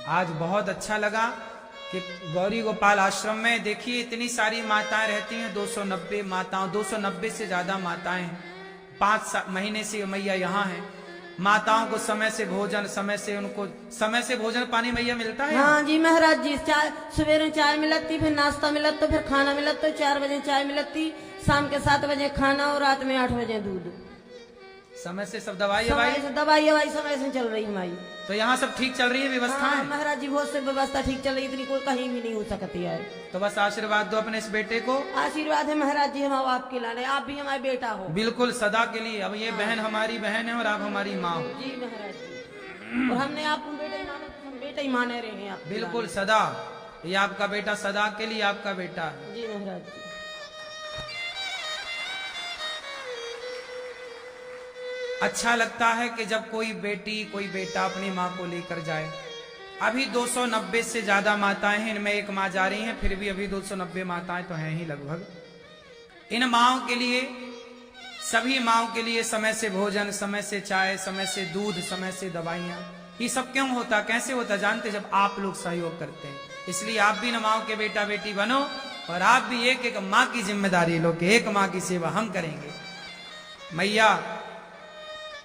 आज बहुत अच्छा लगा कि गौरी गोपाल आश्रम में देखिए इतनी सारी माताएं रहती हैं, 290 माताओं, 290 से ज्यादा माताएं हैं। 5 महीने से मैया यहाँ हैं। माताओं को समय से भोजन, समय से भोजन पानी मैया मिलता है। हाँ जी महाराज जी, चाय सवेरे चाय मिलती, फिर नाश्ता मिलत, तो फिर खाना मिलत, तो 4 बजे चाय मिलती, शाम के 7 बजे खाना और रात में 8 बजे दूध। समय से सब दवाई समय से चल रही हमारी। तो यहाँ सब ठीक चल रही है व्यवस्था? हाँ, महाराज जी बहुत से व्यवस्था ठीक चल रही, इतनी कोई कहीं भी नहीं हो सकती है। तो बस आशीर्वाद दो अपने इस बेटे को। आशीर्वाद है महाराज जी हम आपके लाने, आप भी हमारे बेटा हो। बिल्कुल सदा के लिए। अब ये बहन हमारी बहन है और आप हमारी माँ हो। जी महाराज जी, और हमने आपको बेटा ही माना, हम बेटा ही माने रहे हैं आप। बिल्कुल सदा, ये आपका बेटा सदा के लिए आपका बेटा है। जी महाराज जी। अच्छा लगता है कि जब कोई बेटी कोई बेटा अपनी माँ को लेकर जाए। अभी 290 से ज्यादा माताएं हैं, इनमें एक माँ जा रही हैं, फिर भी अभी 290 माताएं तो हैं ही लगभग। इन माँओं के लिए, सभी माँओं के लिए समय से भोजन, समय से चाय, समय से दूध, समय से दवाइयाँ। ये सब क्यों होता, कैसे होता जानते? जब आप लोग सहयोग करते हैं। इसलिए आप भी न माँओं के बेटा बेटी बनो और आप भी एक एक माँ की जिम्मेदारी लो कि एक माँ की सेवा हम करेंगे। मैया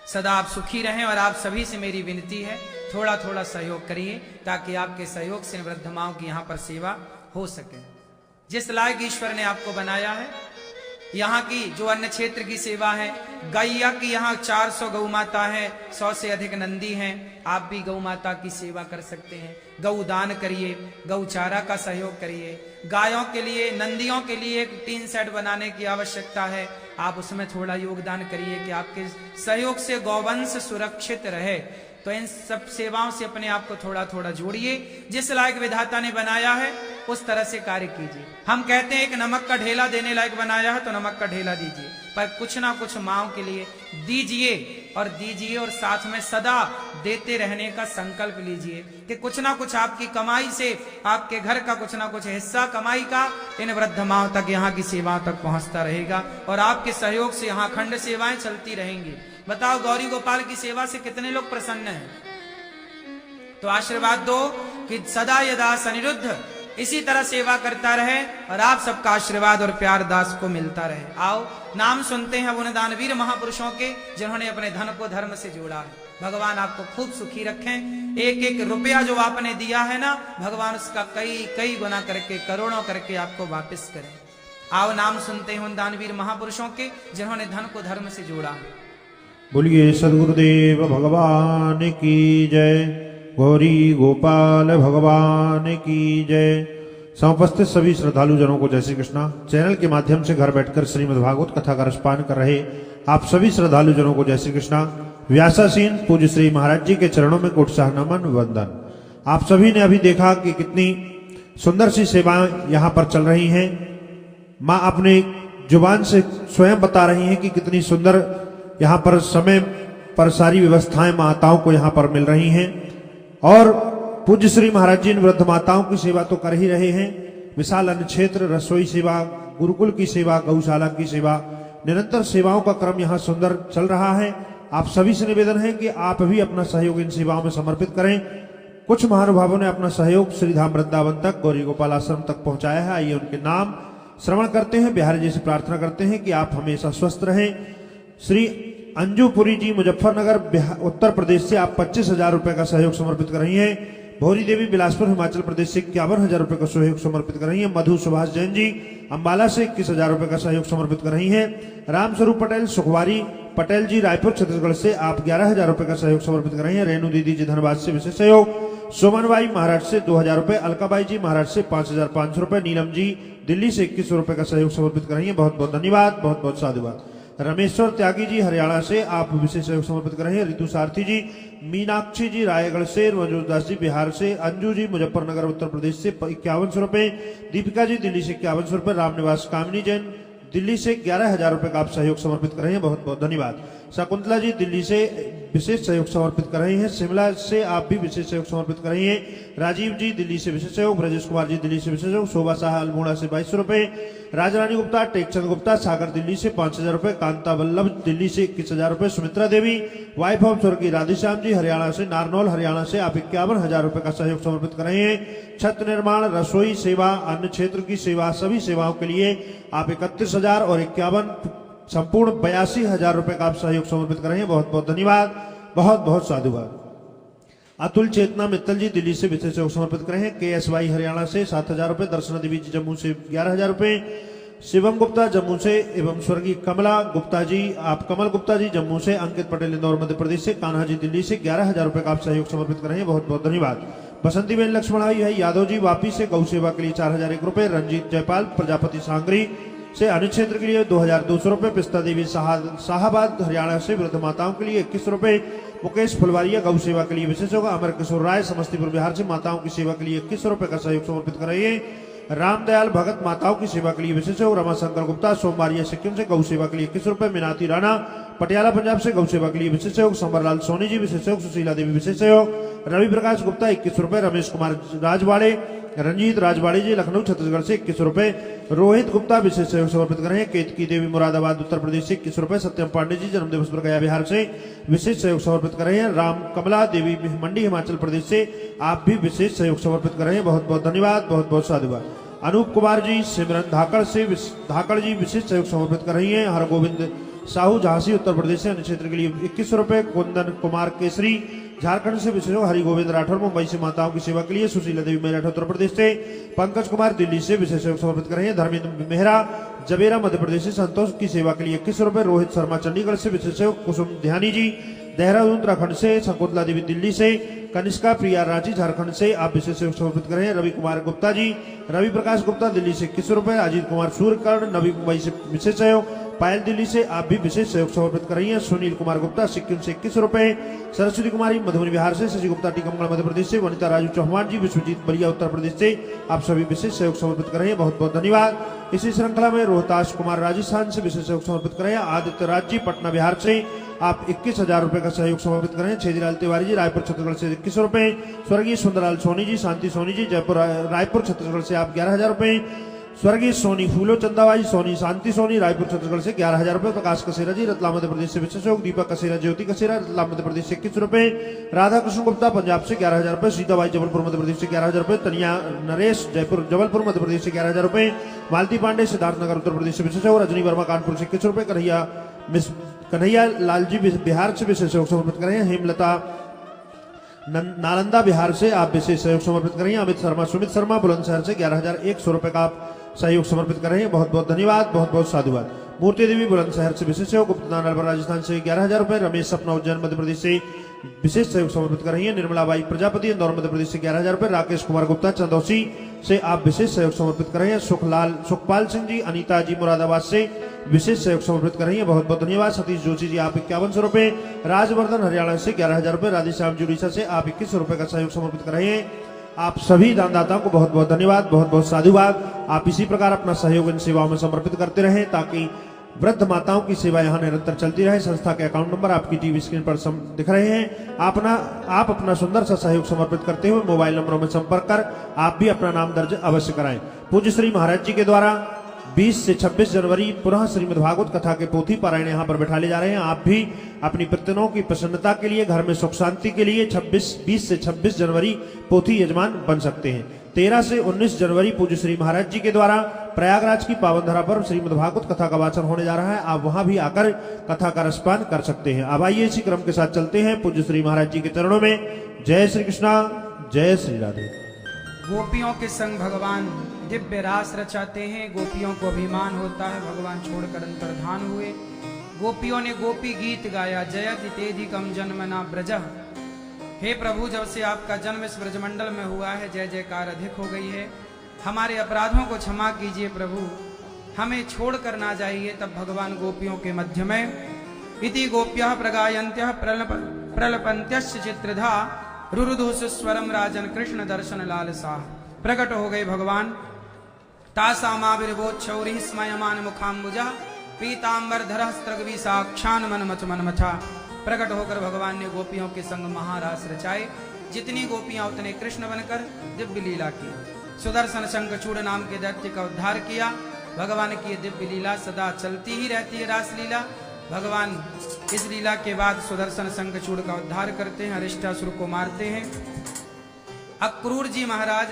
सदा आप सुखी रहें और आप सभी से मेरी विनती है थोड़ा थोड़ा सहयोग करिए ताकि आपके सहयोग से वृद्ध माओं की यहाँ पर सेवा हो सके। जिस लायक ईश्वर ने आपको बनाया है, यहाँ की जो अन्य क्षेत्र की सेवा है, गैया की यहाँ 400 गौ माता है, 100 से अधिक नंदी हैं। आप भी गौ माता की सेवा कर सकते हैं। गौ दान करिए, गौचारा का सहयोग करिए। गायों के लिए, नंदियों के लिए एक टीन सेट बनाने की आवश्यकता है, आप उसमें थोड़ा योगदान करिए कि आपके सहयोग से गौवंश सुरक्षित रहे। तो इन सब सेवाओं से अपने आप को थोड़ा थोड़ा जोड़िए। जिस लायक विधाता ने बनाया है उस तरह से कार्य कीजिए। हम कहते हैं एक नमक का ढेला देने लायक बनाया है तो नमक का ढेला दीजिए, पर कुछ ना कुछ माओं के लिए दीजिए और साथ में सदा देते रहने का संकल्प लीजिए कि कुछ ना कुछ आपकी कमाई से, आपके घर का कुछ ना कुछ हिस्सा कमाई का इन वृद्ध माओं तक, यहाँ की सेवाओं तक पहुंचता रहेगा और आपके सहयोग से यहाँ खंड सेवाएं चलती रहेंगी। बताओ गौरी गोपाल की सेवा से कितने लोग प्रसन्न हैं? तो आशीर्वाद दो कि सदा यदा सनिरुद्ध इसी तरह सेवा करता रहे और आप सबका आशीर्वाद और प्यार दास को मिलता रहे। आओ नाम सुनते हैं उन दानवीर महापुरुषों के जिन्होंने अपने धन को धर्म से जोड़ा है। भगवान आपको खूब सुखी रखें। एक एक रुपया जो आपने दिया है ना, भगवान उसका कई कई गुना करके, करोड़ों करके आपको वापस करें। आओ नाम सुनते हैं उन दानवीर महापुरुषों के जिन्होंने धन को धर्म से जोड़ा है। बोलिए सदगुरुदेव भगवान की जय। गौरी गोपाल भगवान की जय। समुपस्थित सभी श्रद्धालु जनों को जय श्री कृष्णा। चैनल के माध्यम से घर बैठकर श्रीमद् भागवत कथा का रसपान कर रहे आप सभी श्रद्धालु जनों को जय श्री कृष्णा। व्यासासीन पूज्य श्री महाराज जी के चरणों में कोटसाह नमन वंदन। आप सभी ने अभी देखा कि कितनी सुंदर सी सेवाएं यहाँ पर चल रही हैं। माँ अपने जुबान से स्वयं बता रही हैं कि कितनी सुंदर यहाँ पर समय पर सारी व्यवस्थाएं माताओं को यहाँ पर मिल रही हैं और पूज्य श्री महाराज जी वृद्ध माताओं की सेवा तो कर ही रहे हैं। विशाल अन्न क्षेत्र, रसोई सेवा, गुरुकुल की सेवा, गौशाला की सेवा, निरंतर सेवाओं का क्रम यहाँ सुंदर चल रहा है। आप सभी से निवेदन है कि आप भी अपना सहयोग इन सेवाओं में समर्पित करें। कुछ महानुभावों ने अपना सहयोग श्रीधाम वृंदावन तक, गौरी गोपाल आश्रम तक पहुंचाया है। आइए उनके नाम श्रवण करते हैं। बिहारी जी से प्रार्थना करते हैं कि आप हमेशा स्वस्थ रहें। श्री अंजुपुरी जी मुजफ्फरनगर उत्तर प्रदेश से आप 25,000 रुपए का सहयोग समर्पित कर रही हैं। भौरी देवी बिलासपुर हिमाचल प्रदेश से 51,000 रुपए का सहयोग समर्पित कर रही है। मधु सुभाष जैन जी अंबाला से 21,000 रुपए का सहयोग समर्पित कर रही है। रामस्वरूप पटेल सुखवारी पटेल जी रायपुर छत्तीसगढ़ से आप 11,000 रुपए का सहयोग समर्पित कर रही है। रेणु दीदी जी धनबाद से विशेष सहयोग। सोमनबाई महाराष्ट्र से 2,000 रुपए। अलकाबाई जी महाराष्ट्र से 5,500 रुपए। नीलम जी दिल्ली से 2100 रुपए का सहयोग समर्पित कर रही है। बहुत बहुत धन्यवाद, बहुत बहुत साधुवाद। रमेश्वर त्यागी जी हरियाणा से आप विशेष सहयोग समर्पित कर रहे हैं। रितु सारथी जी मीनाक्षी जी रायगढ़ से। मनोज दास जी बिहार से। अंजू जी मुजफ्फरनगर उत्तर प्रदेश से 5100 रुपए। दीपिका जी दिल्ली से 5100 रुपए। रामनिवास कामिनी जैन दिल्ली से 11,000 रुपए का आप सहयोग समर्पित कर रहे हैं। बहुत बहुत धन्यवाद। शकुंतला जी दिल्ली से विशेष सहयोग समर्पित कर रहे हैं। शिमला से आप भी विशेष सहयोग समर्पित कर रही हैं। राजीव जी दिल्ली से विशेष सहयोग। ब्रजेश कुमार जी दिल्ली से विशेष सहयोग। शोभा शाह अल्मोड़ा से 2200 रुपए। राजरानी गुप्ता टेकचंद गुप्ता सागर दिल्ली से 5,000 रुपए। कांता वल्लभ दिल्ली से 21,000 रुपए। सुमित्रा देवी वाइफ ऑफ स्वर्गीय राधेश्याम जी हरियाणा से नारनौल हरियाणा से आप 51,000 रुपए का सहयोग समर्पित कर रहे हैं। छत निर्माण रसोई सेवा अन्य क्षेत्र की सेवा सभी सेवाओं के लिए आप 31,000 और 51 संपूर्ण 82,000 रुपए का आप सहयोग समर्पित कर रहे हैं। बहुत बहुत धन्यवाद, बहुत बहुत साधुवाद। अतुल चेतना मित्तल जी दिल्ली से विशेष सहयोग समर्पित कर रहे हैं। KSY हरियाणा से 7,000 रुपए। दर्शना देवी जी जम्मू से 11,000 रुपए। शिवम गुप्ता जम्मू से एवं स्वर्गीय कमला गुप्ता जी आप कमल गुप्ता जी जम्मू से। अंकित पटेल इंदौर मध्य प्रदेश से। कान्हा जी दिल्ली से 11,000 रुपए का आप सहयोग समर्पित कर रहे हैं। बहुत बहुत धन्यवाद। बसंती बेन लक्ष्मण भाई यादव जी वापी से गौ सेवा के लिए 4,001 रुपए। रंजीत जयपाल प्रजापति सांगरी से अन्य क्षेत्र के लिए 2,200 रुपए। पिस्ता देवी शाहबाद हरियाणा से वृद्ध माताओं के लिए 21 रुपए। मुकेश फुलवारिया गौ सेवा के लिए विशेष होगा। अमर किशोर राय समस्तीपुर बिहार से माताओं की सेवा के लिए 21 रुपए का सहयोग समर्पित कर रहे हैं। रामदयाल भगत माताओं की सेवा के लिए विशेष योग। रमाशंकर गुप्ता सोमवारिया सिक्किम से गौ सेवा के लिए 21 रुपए। मीनाती राणा पटियाला पंजाब से गौ सेवा के लिए विशेष योग। संवरलाल सोनी जी विशेष योग। सुशीला देवी विशेष योग। रवि प्रकाश गुप्ता 21 रुपए। रमेश कुमार राजवाड़े रंजीत राजवाड़ी जी लखनऊ छत्तीसगढ़ से 21 रुपए। रोहित गुप्ता विशेष सहयोग समर्पित कर रहे हैं। केतकी देवी मुरादाबाद उत्तर प्रदेश से 21 रुपए। सत्यम पांडे जी जन्मदिवस पर गया बिहार से विशेष सहयोग समर्पित कर रहे हैं। राम कमला देवी मंडी हिमाचल प्रदेश से आप भी विशेष सहयोग समर्पित कर रहे हैं। बहुत बहुत धन्यवाद, बहुत बहुत साधुवाद। अनूप कुमार जी सिमरन धाकड़ जी विशेष सहयोग समर्पित कर रही हैं। हरगोविंद साहू झांसी उत्तर प्रदेश से अन्य क्षेत्र के लिए 21 रुपए। कुंदन कुमार केसरी झारखंड से विशेष हरि गोविंद राठौर मुंबई से माताओं की सेवा के लिए। सुशीला देवी मेरठ उत्तर प्रदेश से। पंकज कुमार दिल्ली से विशेष सहयोग समर्पित कर रहे हैं। धर्मेंद्र मेहरा जबेरा मध्य प्रदेश से संतोष की सेवा के लिए 21 रुपए। रोहित शर्मा चंडीगढ़ से विशेष सहयोग। कुसुम ध्यानी जी देहरादून उत्तराखंड से। शकुंतला देवी दिल्ली से। कनिष्का प्रिया रांची झारखंड से आप विशेष सहयोग समर्पित कर रहे हैं। रवि कुमार गुप्ता जी रवि प्रकाश गुप्ता दिल्ली से 21 रुपए। अजीत कुमार सूर्यकर्ण नवी मुंबई से विशेष सहयोग। पायल दिल्ली से आप भी विशेष सहयोग समर्पित कर रही हैं। सुनील कुमार गुप्ता सिक्किम से 21 रुपए। सरस्वती कुमारी मधुबनी बिहार से। शशि गुप्ता टीकमगढ़ मध्य प्रदेश से। वनिता राजू चौहान जी विश्वजीत बलिया उत्तर प्रदेश से आप सभी विशेष सहयोग समर्पित कर रहे हैं। बहुत बहुत धन्यवाद। इसी श्रृंखला में रोहतास कुमार राजस्थान से विशेष सहयोग समर्पित कर रहे हैं। आदित्य राज जी पटना बिहार से आप 21,000 रुपए का सहयोग समर्पित कर रहे हैं। छेदीलाल तिवारी जी रायपुर छत्तीसगढ़ से 21 रुपए। स्वर्गीय सुंदरलाल सोनी जी शांति सोनी जी जयपुर रायपुर छत्तीसगढ़ से आप 11,000 रुपए। स्वर्गीय सोनी फूलो चंदाबाई सोनी शांति सोनी रायपुर छत्तीसगढ़ से 11,000 रुपए। प्रकाश कसेरा जी रतलाम मध्य प्रदेश से विशेष योग। दीपक कसेरा ज्योति कसेरा रतलाम मध्य प्रदेश से 21 रुपए। राधा कृष्ण गुप्ता पंजाब से 11,000 रुपए। सीताबाई जबलपुर मध्य प्रदेश से 11,000 रुपए। तनिया नरेश जयपुर जबलपुर मध्य प्रदेश से 11,000 रुपए। मालती पांडे सिद्धार्थनगर उत्तर प्रदेश से विशेष योग। रजनी वर्मा कानपुर से 21 रुपए। कन्हैया लाल जी बिहार से विशेष सहयोग समर्पित कर रहे हैं। हेमलता नालंदा बिहार से आप विशेष सहयोग समर्पित कर रही हैं। अमित शर्मा सुमित शर्मा बुलंदशहर से 11,100 रुपए का आप सहयोग समर्पित कर रहे हैं। बहुत बहुत धन्यवाद, बहुत बहुत साधुवाद। मूर्ति देवी बुलंदशहर से विशेष सहयोग। गुप्तदान अलवर राजस्थान से 11,000 रुपए। रमेश सपना उज्जैन मध्य प्रदेश से विशेष सहयोग समर्पित कर रही है। निर्मलाबाई प्रजापति इंदौर मध्य प्रदेश से 11,000 रुपए। राकेश कुमार गुप्ता चंदौसी से आप विशेष सहयोग समर्पित कर रहे हैं। सुखपाल सिंह जी अनीता जी मुरादाबाद से विशेष सहयोग समर्पित कर रही है। बहुत बहुत धन्यवाद। सतीश जोशी जी आप 5100 रुपए। राजवर्धन हरियाणा से 11,000 रुपए। राधेश्याम जी उड़ीसा से आप 21 रुपए का सहयोग समर्पित कर रहे हैं। आप सभी दानदाताओं को बहुत बहुत धन्यवाद, बहुत बहुत साधुवाद। आप इसी प्रकार अपना सहयोग इन सेवाओं में समर्पित करते रहें ताकि वृद्ध माताओं की सेवा यहाँ निरंतर चलती रहे। संस्था के अकाउंट नंबर आपकी टीवी स्क्रीन पर दिख रहे हैं। आप अपना सुंदर सा सहयोग समर्पित करते हुए मोबाइल नंबरों में संपर्क कर आप भी अपना नाम दर्ज अवश्य कराएं। पूज्य श्री महाराज जी के द्वारा 20 से 26 जनवरी पुनः श्रीमद् भागवत कथा के पोथी पारायण यहाँ पर बैठाले जा रहे हैं। आप भी अपनी प्रत्यनों की प्रसन्नता के लिए घर में सुख शांति के लिए 20 से 26 जनवरी पोथी यजमान बन सकते हैं। 13 से 19 जनवरी पूज्य श्री महाराज जी के द्वारा प्रयागराज की पावन धरा पर श्रीमद् भागवत कथा का वाचन होने जा रहा है। आप वहां भी आकर कथा का रसपान कर सकते हैं। अब आइए इसी क्रम के साथ चलते हैं पूज्य श्री महाराज जी के चरणों में। जय श्री कृष्णा, जय श्री राधे। गोपियों के संग भगवान दिव्य रास रचाते हैं। गोपियों को अभिमान होता है, भगवान छोड़कर अंतर्धान हुए। गोपियों ने गोपी गीत गाया, जयति तेधिकम जन्मना ब्रजः। हे प्रभु, जब से आपका जन्म इस ब्रजमंडल में हुआ है, जय जयकार अधिक हो गई है। हमारे अपराधों को क्षमा कीजिए प्रभु, हमें छोड़कर ना जाइए। तब भगवान गोपियों के मध्य में इति गोप्यः प्रगायन्त्यः प्रलपन्त्यश्च चित्रधा रुरुदु सुस्वरम राजन कृष्ण दर्शन लालसा। प्रकट हो गए भगवान। तासामाविर्वोच्छौरिः स्मयमान मुखाम्बुजा पीताम्बरधरः स्त्रगविशाक्षान् मनमथ मनमथा। प्रकट होकर भगवान ने गोपियों के संग महारास रचाए। जितनी गोपियां उतने कृष्ण बनकर दिव्य लीला की। सुदर्शन शंखचूड़ नाम के दैत्य का उद्धार किया। भगवान की दिव्य लीला सदा चलती ही रहती है, रास लीला। भगवान इस लीला के बाद सुदर्शन शंखचूड़ का उद्धार करते हैं, अरिष्टासुर को मारते हैं। अक्रूर जी महाराज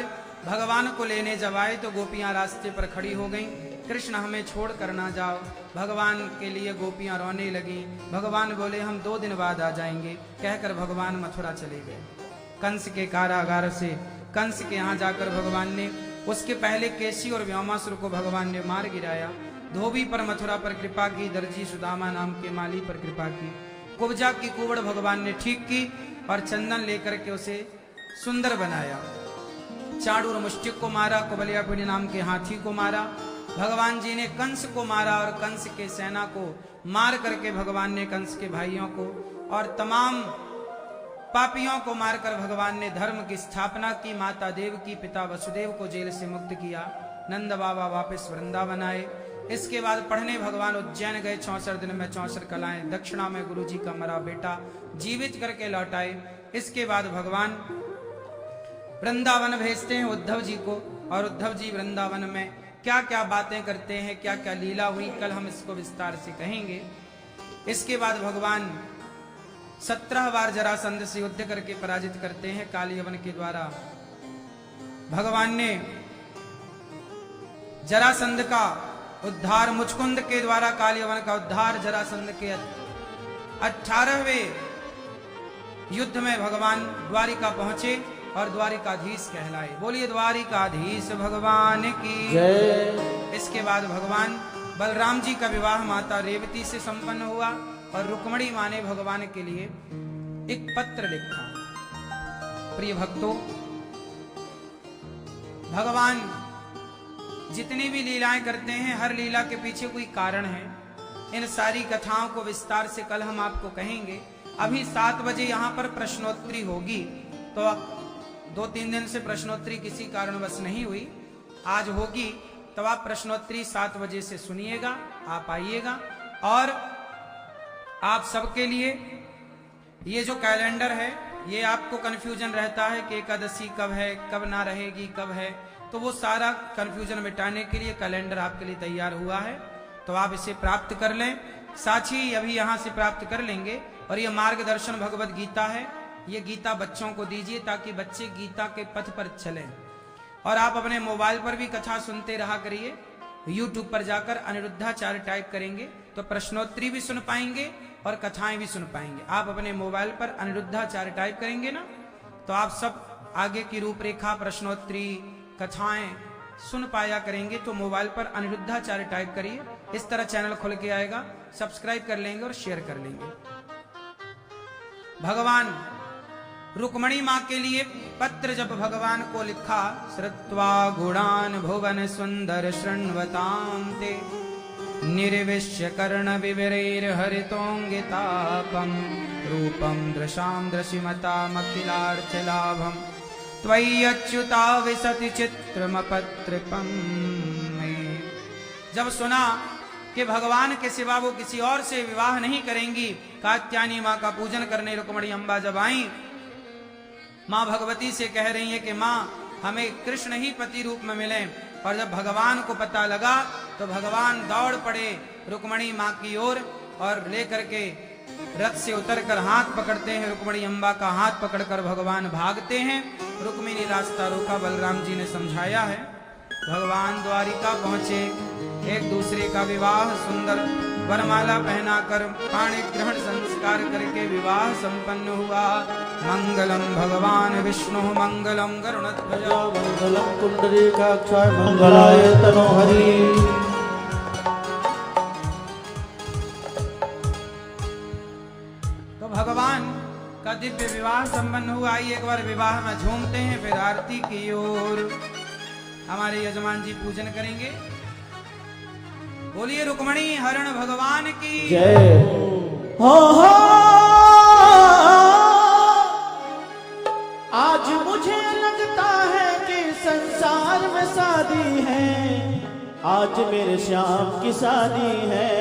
भगवान को लेने जब आए तो गोपियां रास्ते पर खड़ी हो गईं। कृष्ण हमें छोड़ कर ना जाओ। भगवान के लिए गोपियां रोने लगी। भगवान बोले हम 2 दिन बाद आ जाएंगे। कहकर भगवान मथुरा चले गए। कंस के कारागार से कंस के यहाँ जाकर भगवान ने, उसके पहले केसी और व्योमासुर को भगवान ने मार गिराया। धोबी पर मथुरा पर कृपा की, दर्जी सुदामा नाम के माली पर कृपा की। कुब्जा की कुबड़ भगवान ने ठीक की और चंदन लेकर के उसे सुंदर बनाया। चाणूर मुष्टिक को मारा, कुबलियापिड़ी नाम के हाथी को मारा। भगवान जी ने कंस को मारा और कंस के सेना को मार करके भगवान ने कंस के भाइयों को और तमाम पापियों को मारकर भगवान ने धर्म की स्थापना की। माता देव की, पिता वसुदेव को जेल से मुक्त किया। नंद बाबा वापस वृंदावन आए। इसके बाद पढ़ने भगवान उज्जैन गए। 64 दिन में 64 कलाएं दक्षिणा में गुरु जी का मरा बेटा जीवित करके लौटाए। इसके बाद भगवान वृंदावन भेजते हैं उद्धव जी को, और उद्धव जी वृंदावन में क्या क्या बातें करते हैं, क्या क्या लीला हुई, कल हम इसको विस्तार से कहेंगे। इसके बाद भगवान 17 बार जरासंध से युद्ध करके पराजित करते हैं कालियवन के द्वारा। भगवान ने जरासंध का उद्धार, मुचकुंद के द्वारा कालियवन का उद्धार। जरासंध के 18वें युद्ध में भगवान द्वारिका पहुंचे और द्वारिकाधीश कहलाए। बोलिए द्वारिकाधीश भगवान की जय। इसके बाद भगवान बलराम जी का विवाह माता रेवती से संपन्न हुआ और रुक्मणी मां ने भगवान के लिए एक पत्र लिखा। प्रिय भक्तों, भगवान जितनी भी लीलाएं करते हैं, हर लीला के पीछे कोई कारण है। इन सारी कथाओं को विस्तार से कल हम आपको कहेंगे। अभी 7 बजे यहाँ पर प्रश्नोत्तरी होगी, तो 2-3 दिन से प्रश्नोत्तरी किसी कारणवश नहीं हुई, आज होगी। तो आप प्रश्नोत्तरी 7 बजे से सुनिएगा, आप आइएगा। और आप सबके लिए ये जो कैलेंडर है, ये आपको कंफ्यूजन रहता है कि एकादशी कब है, कब ना रहेगी, कब है, तो वो सारा कंफ्यूजन मिटाने के लिए कैलेंडर आपके लिए तैयार हुआ है। तो आप इसे प्राप्त कर लें। साक्षी अभी यहाँ से प्राप्त कर लेंगे। और ये मार्गदर्शन भगवत गीता है, ये गीता बच्चों को दीजिए ताकि बच्चे गीता के पथ पर चलें। और आप अपने मोबाइल पर भी कथा सुनते रहा करिए। YouTube पर जाकर अनिरुद्धाचार्य टाइप करेंगे तो प्रश्नोत्तरी भी सुन पाएंगे और कथाएं भी सुन पाएंगे। आप अपने मोबाइल पर अनिरुद्धाचार्य टाइप करेंगे ना, तो आप सब आगे की रूपरेखा, प्रश्नोत्तरी, कथाएं सुन पाया करेंगे। तो मोबाइल पर अनिरुद्धाचार्य टाइप करिए, इस तरह चैनल खुल के आएगा, सब्सक्राइब कर लेंगे और शेयर कर लेंगे। भगवान रुक्मणी मां के लिए पत्र जब भगवान को लिखा, श्रुत्वा गुणान भुवन सुंदर शृण्वतां ते निर्विश्य कर्ण विवरैर हरितोंगितापम रूपम दृशां दृशिमतामखिलार्चलाभम त्वयि अच्युता विसति चित्रमपत्रपम। जब सुना कि भगवान के सिवा वो किसी और से विवाह नहीं करेंगी, कात्यायनी माँ का पूजन करने रुक्मणी अम्बा जब आई, माँ भगवती से कह रही है कि माँ हमें कृष्ण ही पति रूप में मिले। और जब भगवान को पता लगा तो भगवान दौड़ पड़े रुक्मणी माँ की ओर और लेकर के रथ से उतरकर हाथ पकड़ते हैं। रुक्मणी अम्बा का हाथ पकड़कर भगवान भागते हैं। रुक्मिणी ने रास्ता रोका, बलराम जी ने समझाया है। भगवान द्वारिका पहुंचे, एक दूसरे का विवाह सुंदर वरमाला पहनाकर पाणी ग्रहण संस्कार करके विवाह संपन्न हुआ। मंगलम भगवान विष्णु मंगलम गरुणध्वज मंगलम कुंडलीकाक्षाय मंगलाय तनोहरि। तो भगवान का दिव्य विवाह संपन्न हुआ। आइए एक बार विवाह में झूमते हैं, फिर आरती की ओर हमारे यजमान जी पूजन करेंगे। बोलिए रुक्मणी हरण भगवान की जय हो। आज मुझे लगता है कि संसार में शादी है, आज मेरे श्याम की शादी है।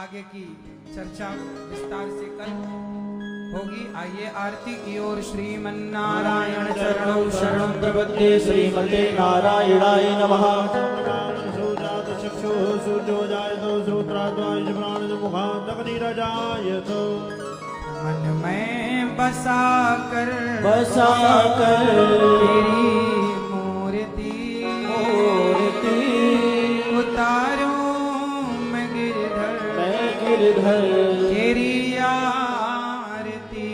आगे की चर्चा विस्तार से कल होगी। आइए आरती की ओर। श्रीमन्नारायण चरणौ शरणं प्रपद्ये श्रीमते नारायणाय नमः। चक्षु सूर्यो जायतो श्रोत्राद्वाय मुखान्तकनीरजायतो। मन में बसा कर तेरी मूर्ति उतारूं मैं गिरधर तेरी आरती।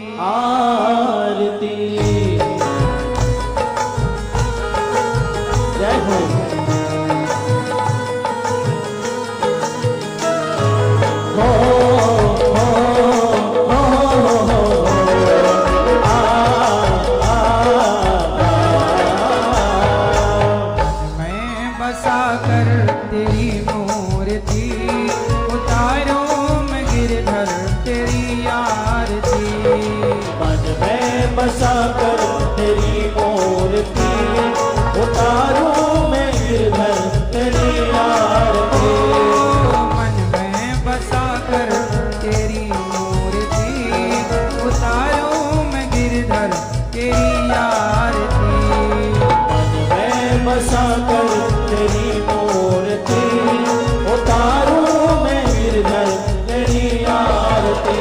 जय हो। मैं बसा कर तेरी मूर्ति उतारूं मैं गिरधर तेरी आरती। मन में बसा कर तेरी मूर्ति उतारूं मैं गिरधर तेरी आरती। मन में बसा कर तेरी मूर्ति उतारूं मैं गिरधर तेरी आरती। मन में बसा कर तेरी मूर्ति उतारूं मैं गिरधर तेरी आरती।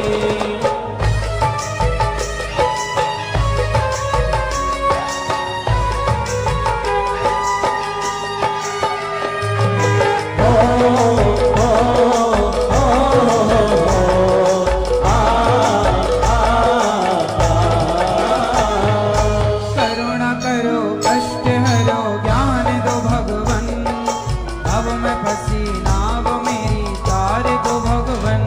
करुणा करो कष्ट हरो ज्ञान दो भगवन। अब मैं फंसी नाव मेरी तार दो भगवन।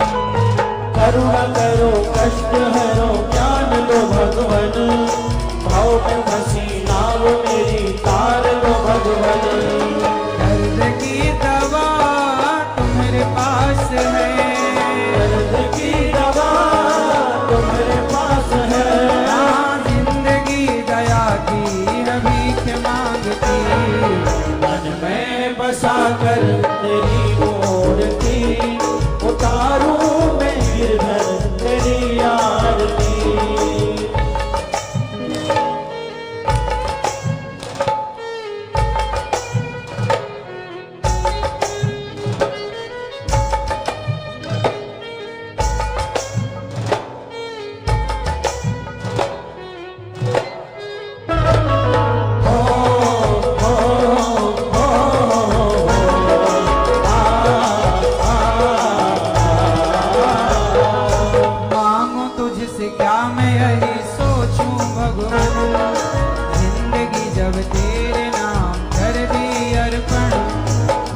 करुणा करो कष्ट हरो ज्ञान दो भगवन। भाव में फंसी नाव मेरी तार दो भगवन। दर्द की दवा तुम्हारे पास है। दर्द की दवा तुम्हारे पास है। जिंदगी दया की भीख मांगती। मन में बसा कर तेरी मूर्ति उतारूं मैं गिरधर तेरी आरती। मांगू तुझसे क्या मैं यही सोचूं भगवान। जिंदगी जब तेरे नाम कर दी अर्पण।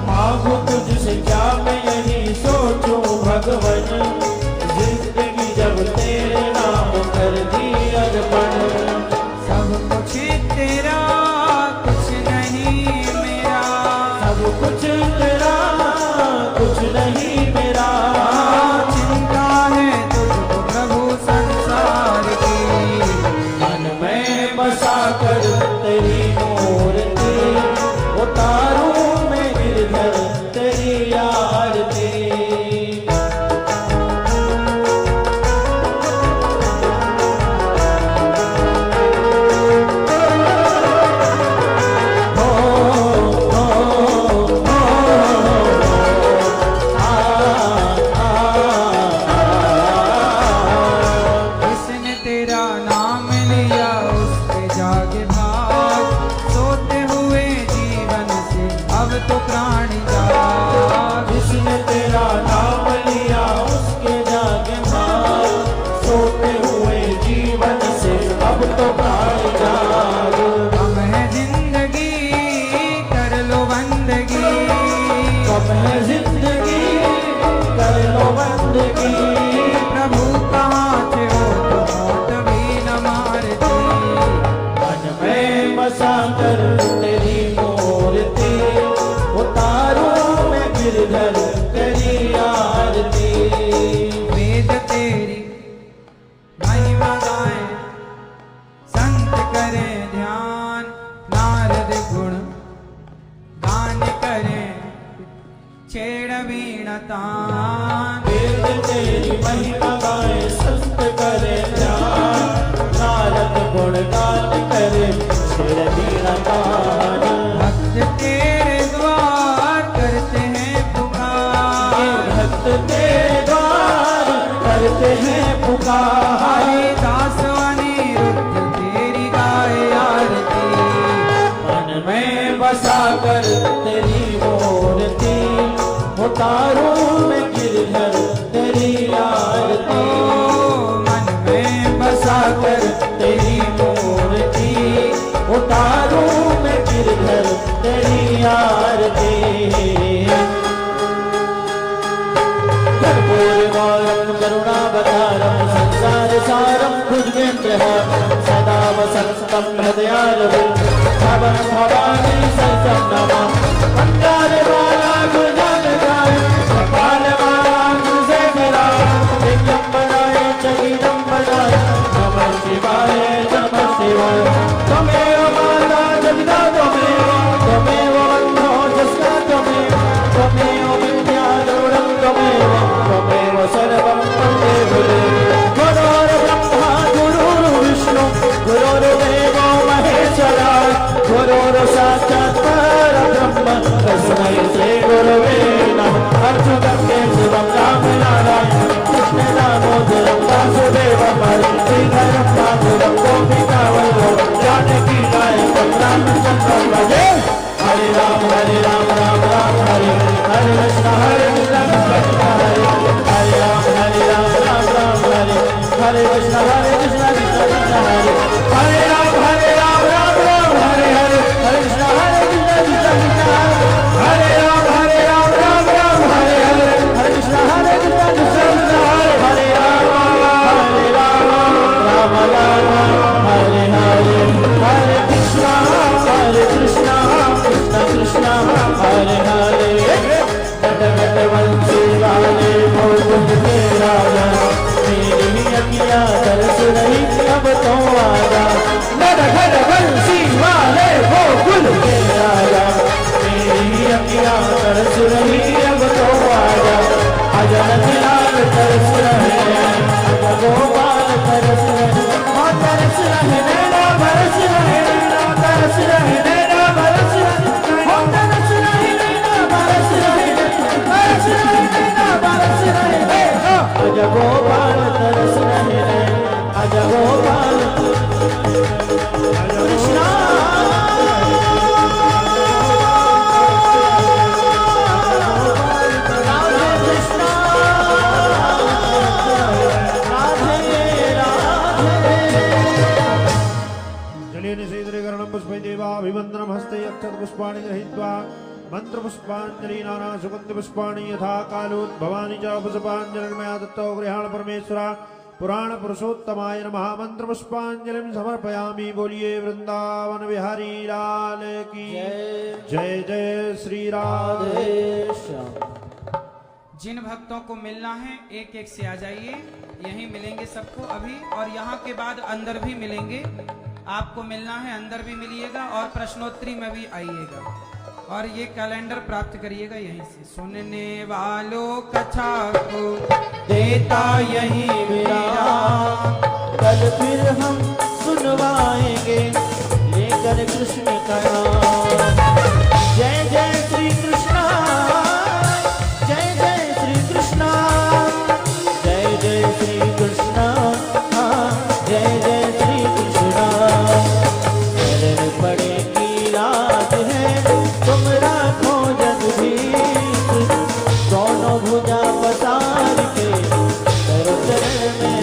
मांगू तुझसे क्या मैं यही सोचूं भगवन। जिंदगी जब तेरे नाम कर दी अर्पण। सब कुछ तेरा कुछ नहीं मेरा। सब कुछ तेरा तेरी महिमा गाए संत करे ध्यान नारद गुण गान करे सिर दीना कान भक्त तेरे द्वार करते हैं पुकार भक्त तेरे द्वार करते हैं पुकार हरिदास अनिरुद्ध तेरी गाए आरती मन में बसा कर तेरी मूर्ति उतारूं मैं गिरधर तेरी आरती मन में बसा कर तेरी मूर्ति उतारूं मैं गिरधर तेरी आरती कर्पूरगौरं करुणावतारं संसार सारं भुजगेन्द्रं सदा वसन्तं हृदयारविन्दं भवनं भवानी सहितं नमामि मन्दारमाला गुलजालकाय कपालमाला गुलसेविलाय नित्यं वदाय चकितं वदाय नमः शिवाय त्वमेव माता जगदा त्वमेव बन्धो जस्ता त्वमेव विद्यारूढं त्वमेव सर्वं त्वमेव गुरुर्ब्रह्मा गुरुर्विष्णु गुरुर्देवो महेश्वरा गुरुर्साक्षात् परब्रह्म तस्मै श्री गुरवे नमः अर्जुनं केशवं राम नारायण कृष्ण दामोदरं वासुदेवं श्रीधरं माधुरं गोपिकावल्लभं जानकी नायकं रामचन्द्रं भजे हरे राम राम राम हरे हरे कृष्ण कृष्ण हरे हरे राम राम राम हरे हरे कृष्ण कृष्ण कृष्ण हरे हरे राम राम राम हरे हरे हरे कृष्ण कृष्ण कृष्ण हरे राम राम राम हरे हरे हरे कृष्ण कृष्ण कृष्ण हरे राम राम राम हरे हरे हरे कृष्ण कृष्ण कृष्ण हरे हरे घट घट वंशी वाले गोकुल के राजा मेरी अखियाँ तरस रही अब तो आजा घट घट वंशी वाले गोकुल के राजा मेरी अखियाँ तरस रही अब तो आजा अजन लाल तरस रहे अज गोपाल तरस रहे तरस रहे नैना बरस रहे नैना तरस रहे नैना बरस रहे तरस रहे नैना बरस रहे तरस रहे नैना बरस रहे अज गोपाल तरस रहे अज गोपाल कृष्णा पुष्पैदेवाभिवन्दनं हस्ते अक्षतपुष्पाणि गृहीत्वा मन्त्रपुष्पाञ्जलि नाना सुगन्धिपुष्पाणि यथा कालोद्भवानि च पुष्पाञ्जलिर्मया दत्तो गृहाण परमेश्वरा पुराण पुरुषोत्तमाय नमः मन्त्रपुष्पाञ्जलिं समर्पयामि बोलिए वृंदावन बिहारी लाल की जय जय श्री राधे जिन भक्तों को मिलना है एक एक से आ जाइए यहीं मिलेंगे सबको अभी और यहाँ के बाद अंदर भी मिलेंगे आपको मिलना है अंदर भी मिलिएगा और प्रश्नोत्तरी में भी आइएगा और ये कैलेंडर प्राप्त करिएगा यहीं से सुनने वालों कथा को देता यही मेरा कल फिर हम सुनवाएंगे लेकर कृष्ण का नाम जय जय श्री कृष्णा जय जय श्री कृष्णा जय जय श्री कृष्णा जय जय श्री कृष्णा शरण पड़े की लाज है तुम राखो जगदीश दोनों भुजा पसार के करो चरण में